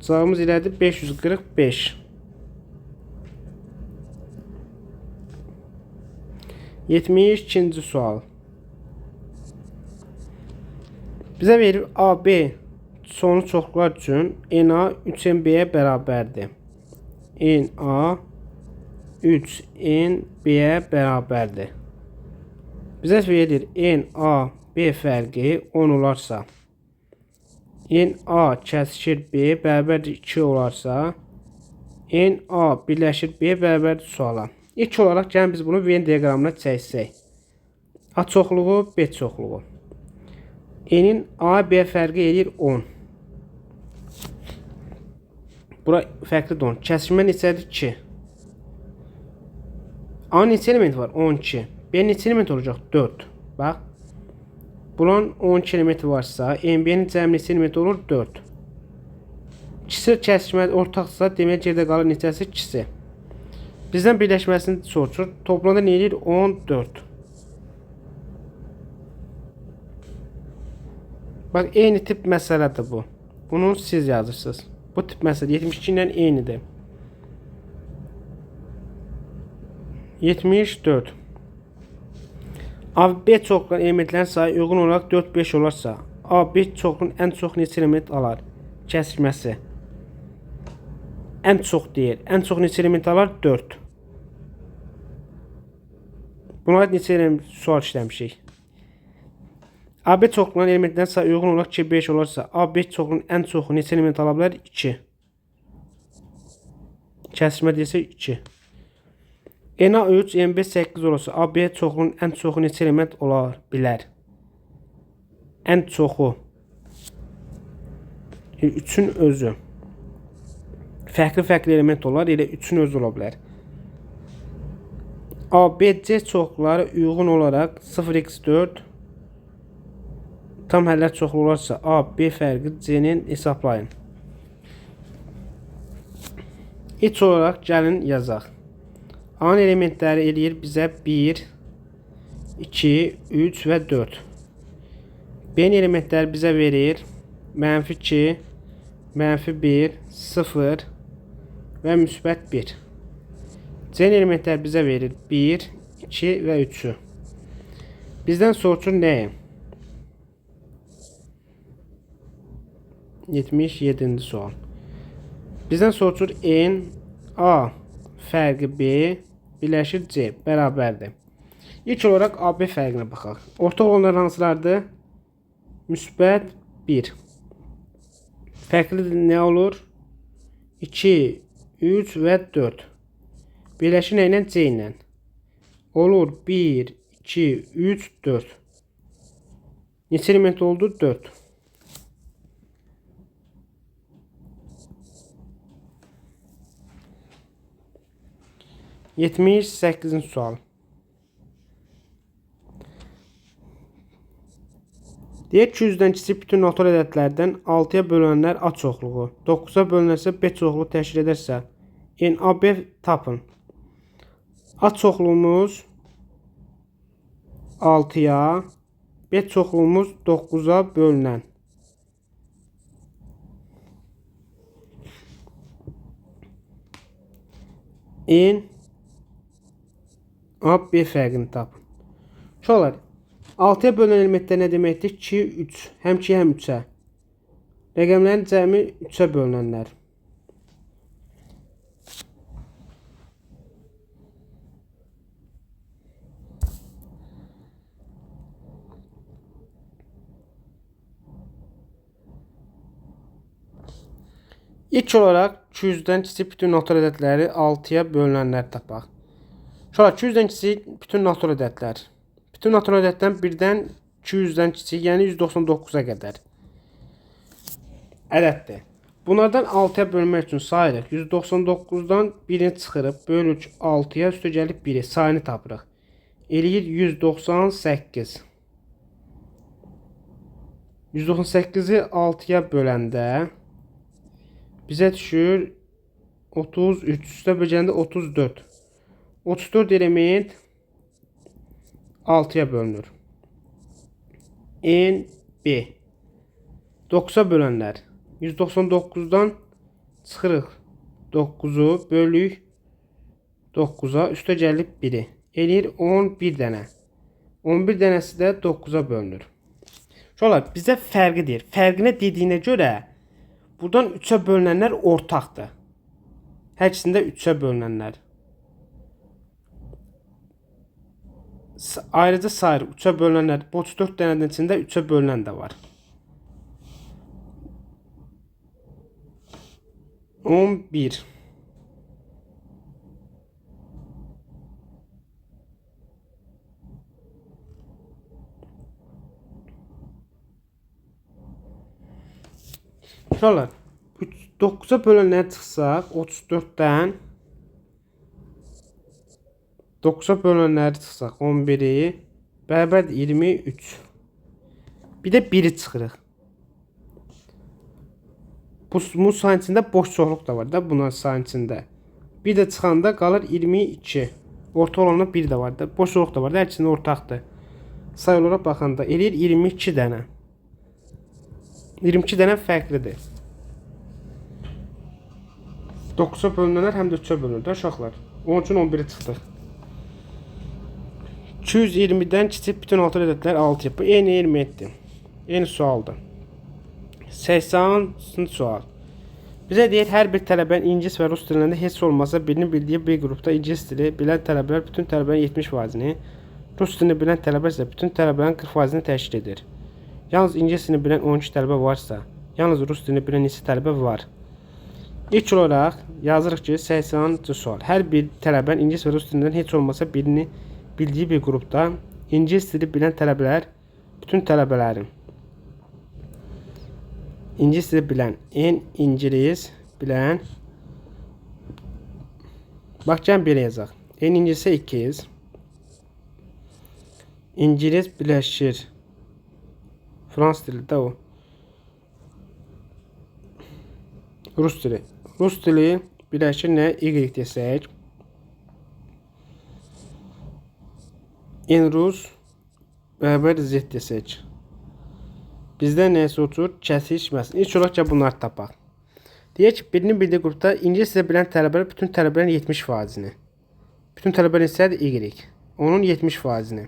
Cavabımız elədir 545. İkinci sual. Bizə verir AB sonu çoxluqlar üçün NA 3NB-yə bərabərdir. NA 3NB-yə bərabərdir. Bizə verir NA-B fərqi 10 olarsa, NA kəsişir B bərabərdir 2 olarsa, NA birləşir B bərabərdir suala. İlk olaraq gəlin biz bunu Venn diaqramına çəksək. A çoxluğu, B çoxluğu. N'in A-B fərqi eləyir 10. Bura fərqlidir 10. Kəsişmə neçədir? 2. A neçə element var? 12. B neçə element olacaq? 4. Bax. Bunun 12 elementi varsa, NB-nin cəmi neçə element olur? 4. İkisi kəsişmə ortaqsa, demək geridə qalır neçəsi? 2-si. Bizdən birləşməsini soruşur. Toplamda nə edir? 14. Bax, eyni tip məsələdir bu. Bunu siz yazırsınız. Bu tip məsələ 72 ilə eynidir. 74. AB çoxluğun elementlərin sayı uyğun olaraq 4-5 olarsa, AB çoxluğun ən çox neçə element alar? Kəsişməsi. Ən çox deyir. Ən çox neçə element alar? 4. Buna aid neçə element sual işləmişik. AB çoxluğun elementlərin sayı uyğun olaraq 2-5 olarsa, AB çoxluğun ən çoxu neçə element ala bilər? 2. Kəsişmə deyirsə 2. NA 3, NB 8 olursa, AB çoxluğun ən çoxu neçə element ola bilər? Ən çoxu. 3-ün özü. Fərqli element olar, elə 3-ün özü ola bilər. ABC çoxluları uyğun olaraq 0x4 tam həllər çoxlu olarsa, AB fərqi C-nin hesablayın. İlk olaraq gəlin yazaq. A-nın elementləri eləyir bizə 1, 2, 3 və 4. B-nin elementləri bizə verir -2, -1, 0 və müsbət 1. C-nin elementləri bizə verir 1, 2 və 3-ü. Bizdən soruşur nəyi? 77-ci sual. Bizdən soruşur N, A fərqi B birləşir C bərabərdir. İlk olaraq AB fərqinə baxaq. Ortaq olanlar hansılardır? Müsbət 1. Fərqli nə olur? 2, 3 və 4. Birləşir nə ilə? C ilə. Olur 1, 2, 3, 4. Neçə element oldu? 4. Yetmiş 8-ci sual. Deyək ki, 100-dən kiçik bütün natural ədədlərdən 6-ya bölünənlər A çoxluğu, 9-a bölünərsə B çoxluğu təşkil edərsə, AB tapın. A çoxluğumuz 6-ya, B çoxluğumuz 9-a bölünən. AB fərqini tapın. Uşaqlar, 6-ya bölünən elementlər nə deməkdir? 2, 3. Həm 2, həm 3-ə. Rəqəmlərin cəmi 3-ə bölünənlər. İlk olaraq 200-dən kiçik bütün natural ədədləri 6-ya bölünənlər tapaq. Uşaqlar, 200-dən kiçik bütün natural ədədlər. Bütün natural ədəddən 1-dən 200-dən kiçik, yəni 199-a qədər ədəddir. Bunlardan 6-ya bölmək üçün sayırıq. 199-dan 1-ni çıxırıq, bölürük 6-ya, üstə gəlib 1-i, sayını tapırıq. Eləyir 198. 198-i 6-ya böləndə bizə düşür 33, üstə bölgəndə 34. 34 element 6-ya bölünür. B. 9-a bölənlər. 199-dan çıxırıq 9-u, bölük 9-a, üstə gəlib 1-i. Eləyir 11 dənə. 11 dənəsi də 9-a bölünür. Uşaqlar, bizə fərqi deyir. Fərqinə dediyinə görə buradan 3-ə bölünənlər ortaqdır. Hər ikisində 3-ə bölünənlər. Ayrıca sayır 3-ə bölünənlər. Bu 34 dənədən içində 3-ə bölünən də var. 11. Uşaqlar, 9-a bölənləri çıxsaq, 34-dən 9-a bölənləri çıxsaq, 11-i bərabər 23. Bir də 1-i çıxırıq. Bu sayın içində boş çoxluq da var da, bunun sayın içində. Bir də çıxanda qalır 22. Orta olanla 1 də var da, boş çoxluq da var da, hər ikisində ortaqdır. Say olaraq baxanda eləyir 22 dənə. 22 dənə fərqlidir. 9-a bölünənlər həm də 3-ə bölünür də uşaqlar. Onun üçün 11-i çıxdıq. 220-dən kiçik bütün altı ədədlər 6. Bu eyni elementdir. Eyni sualdır. 80-cı sual. Bizə deyir, hər bir tələbənin ingilis və rus dillərində heç olmasa birinin bildiyi bir qrupda ingilis dili bilən tələbələr bütün tələbələrin 70%-ni, rus dilini bilən tələbə isə bütün tələbələrin 40%-ni təşkil edir. Yalnız ingilis dilini bilən 12 tələbə varsa, yalnız rus dilini bilən neçə tələbə var? İlk olaraq yazırıq ki, 80-cı sual. Hər bir tələbənin ingilis və rus dilindən heç olmasa birini bildiyi bir qrupda ingilis dili bilən tələbələr bütün tələbələrin İngilis dili bilən İngilis bilən bax, gəlin belə yazaq. İngilisə 200 İngilis birləşir Fransız dili də o. Rus dili. Rus dili birləşir nə? Y desək. Rus bərabər Z desək. Bizdə nəsə oturur? Kəsişməsin. İlk olaraq bunları tapaq. Deyək ki, birinin bildiyi qrupda ingilis dili bilən tələbələr bütün tələbələrin 70%-ni. Bütün tələbələr hissədir Y. Onun 70%-ni.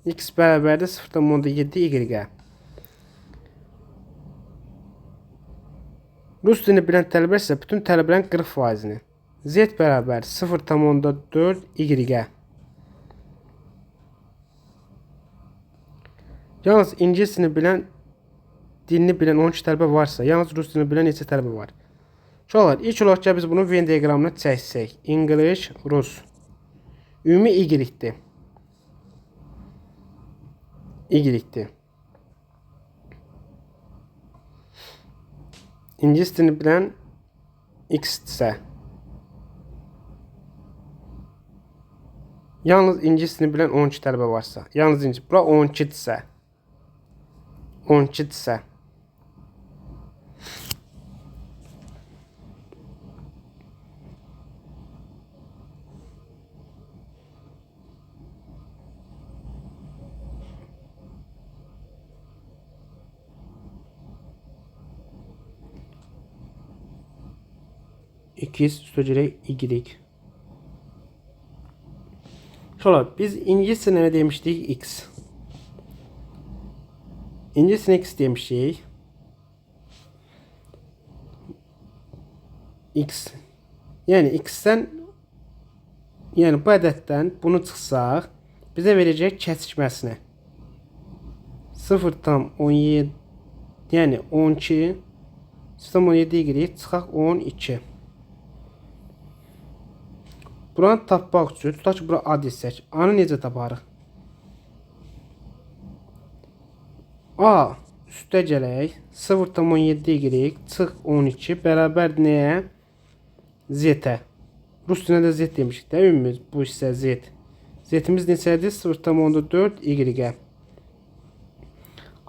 X bərabərdir 0,7 Y-ə. Rus dilini bilən tələbələr isə bütün tələbələrin 40%-ni. Z bərabər 0,4 Y-ə. Yalnız ingilisini bilən, dilini bilən 12 tələbə varsa, yalnız rus dilini bilən neçə tələbə var? Uşaqlar, ilk olaraq ki, biz bunu Venn diaqramına çəksək. English, Rus. Ümumi Y-dir. Y-dir. İngilis dilini bilən X-dirsə. Yalnız ingilis dilini bilən 12 tələbə varsa. Yalnız ingilis. Bura 12-dirsə. 12-dirsə. X üstəgələk Y. Şöyle biz ingiliscə nə demişdik? X. İngiliscə X demişik. X. Yəni X-dən, yəni bu ədəddən bunu çıxsaq, bizə verəcək kəsişməsini. 0,17, yəni 12, 0,17 Y çıxaq 12. Buranı tapmaq üçün, tutaq ki, bura A desək. A-nı necə taparıq? A üstəgələk 0,17 Y çıx 12 bərabər nəyə? Z-ə. Rus dilində də Z demişik də, ümumimiz bu hissə Z. Z-imiz neçədir? 0,14 Y-ə.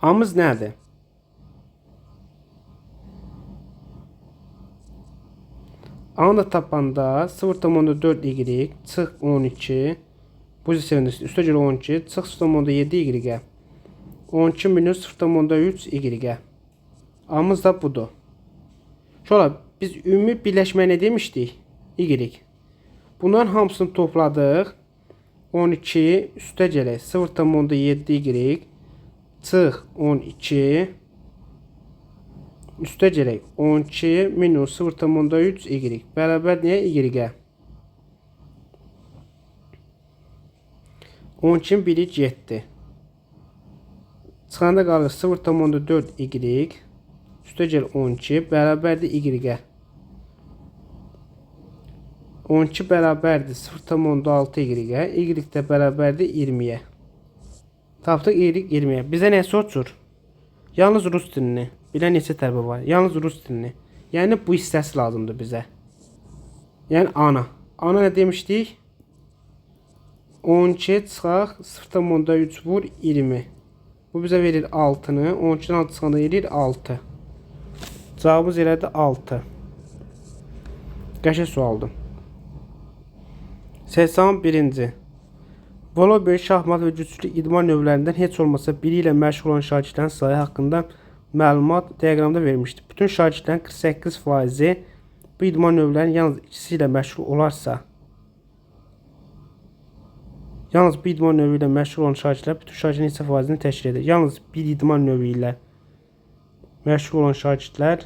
A-mız nədir? A-nı da tapanda 0,4 Y çıx 12. Bu hissəndə üstəgəl 12 çıx 0,7 Y-ə. 12 minus 0,3 Y-ə. A-mız da budur. Şöyle biz ümumi birləşmə nə demişdik? Y. Bunların hamısını topladıq. 12 üstəgələk 0,7 Y çıx 12 üstəgələk 12 minus 0,3 Y bərabər nəyə? Y-ə. 12-in biri 7. Çıxanda qalır 0,4 Y üstəgəl 12 bərabərdir Y-ə. 12 bərabərdir 0,6 Y-ə. Y də bərabərdir 20-yə. Tapdıq Y 20-yə. Bizə nə soruşur? Yalnız rus dilini bilən neçə tələbə var? Yalnız rus dilini. Yəni bu hissəsi lazımdır bizə. Yəni ana. Ana nə demişdik? 12 çıxaq 0,3 vur 20. Bu bizə verir 6-nı. 12-dən 6 çıxanda verir 6. Cavabımız elədir 6. Qəşəng sualdır. 81-ci. Voleybol, şahmat və güclü idman növlərindən heç olmasa biri ilə məşğul olan şagirdlərin sayı haqqında məlumat diaqramda vermişdir. Bütün şagirdlərin 48% bu idman növlərinin yalnız ikisi ilə məşğul olarsa, yalnız bir idman növü ilə məşğul olan şagirdlər bütün şagirdlərin neçə faizini təşkil edir? Yalnız bir idman növü ilə məşğul olan şagirdlər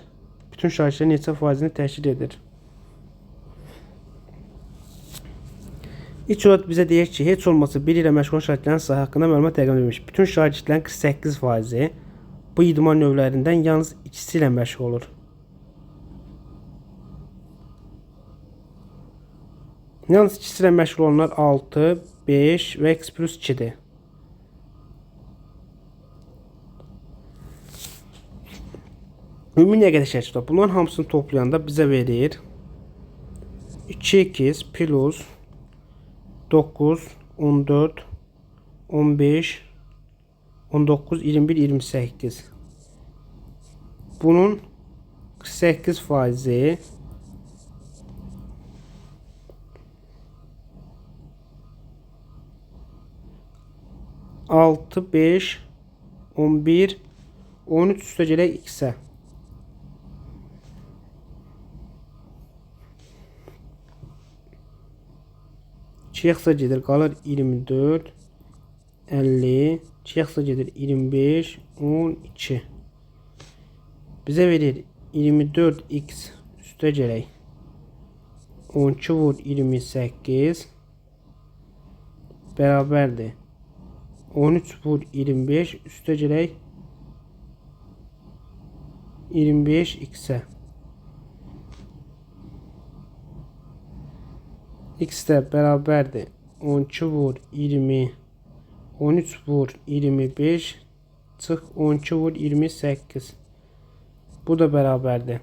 bütün şagirdlərin neçə faizini təşkil edir? İlk olaraq bizə deyir ki, heç olmasa biri ilə məşğul olan şagirdlərin sayı haqqında məlumat diaqramda vermiş. Bütün şagirdlərin 48% bu idman növlərindən yalnız ikisi ilə məşğul olur. Yalnız ikisi ilə məşğul olanlar 6, 5 və x plus 2-dir. Ümumi nə qədər şəkil var? Bunların hamısını toplayanda bizə verir 2x plus 9, 14, 15, 19, 21, 28. Bunun 48% 6, 5, 11, 13 üstəgələk x-ə. Çiğsə gedir, qalır 24, 50, çiğsə gedir 25, 12. Bizə verir 24x üstəgələk 12 vur 28 bərabərdir 13 vur 25 üstə gələk 25 x-ə. X də bərabərdir 12 vur 20 13 vur 25 çıx 12 vur 28. Bu da bərabərdir.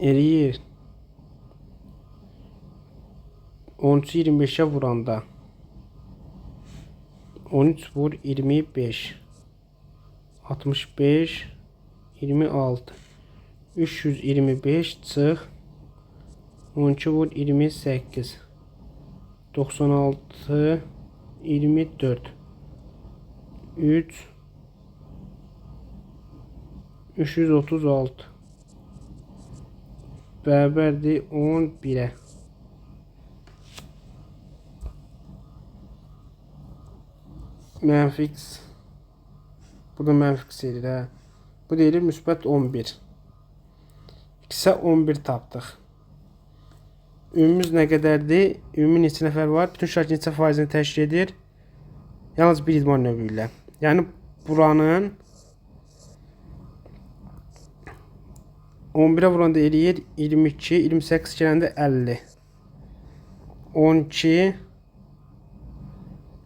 Eləyir 13 25'e vuranda 13 vur 25 65 26 325 çıx 12 vur 28 96 24 3 336 bərabərdir 11'e. Mənfi x. Bu da mənfi x edir hə. Bu deyilir müsbət 11. X-ə 11 tapdıq. Ümumumuz nə qədərdir? Ümumi neçə nəfər var? Bütün şəkil neçə faizini təşkil edir? Yalnız bir idman növü ilə. Yəni buranın 11'e vuranda eləyir 22, 28 gələndə 50. 12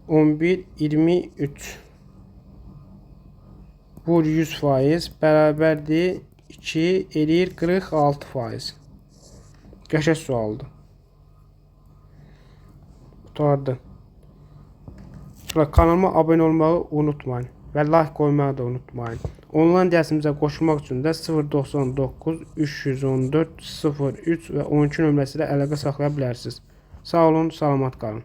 11 23 vur 100% bərabərdir 2 eləyir 46%. Qəşəng sualdır. Qurtardı. Kanalıma abunə olmağı unutmayın və like qoymağı da unutmayın. Onlayn dərsimizə qoşulmaq üçün də 099 314 03 və 12 nömrəsi ilə əlaqə saxlaya bilərsiniz. Sağ olun, salamat qalın.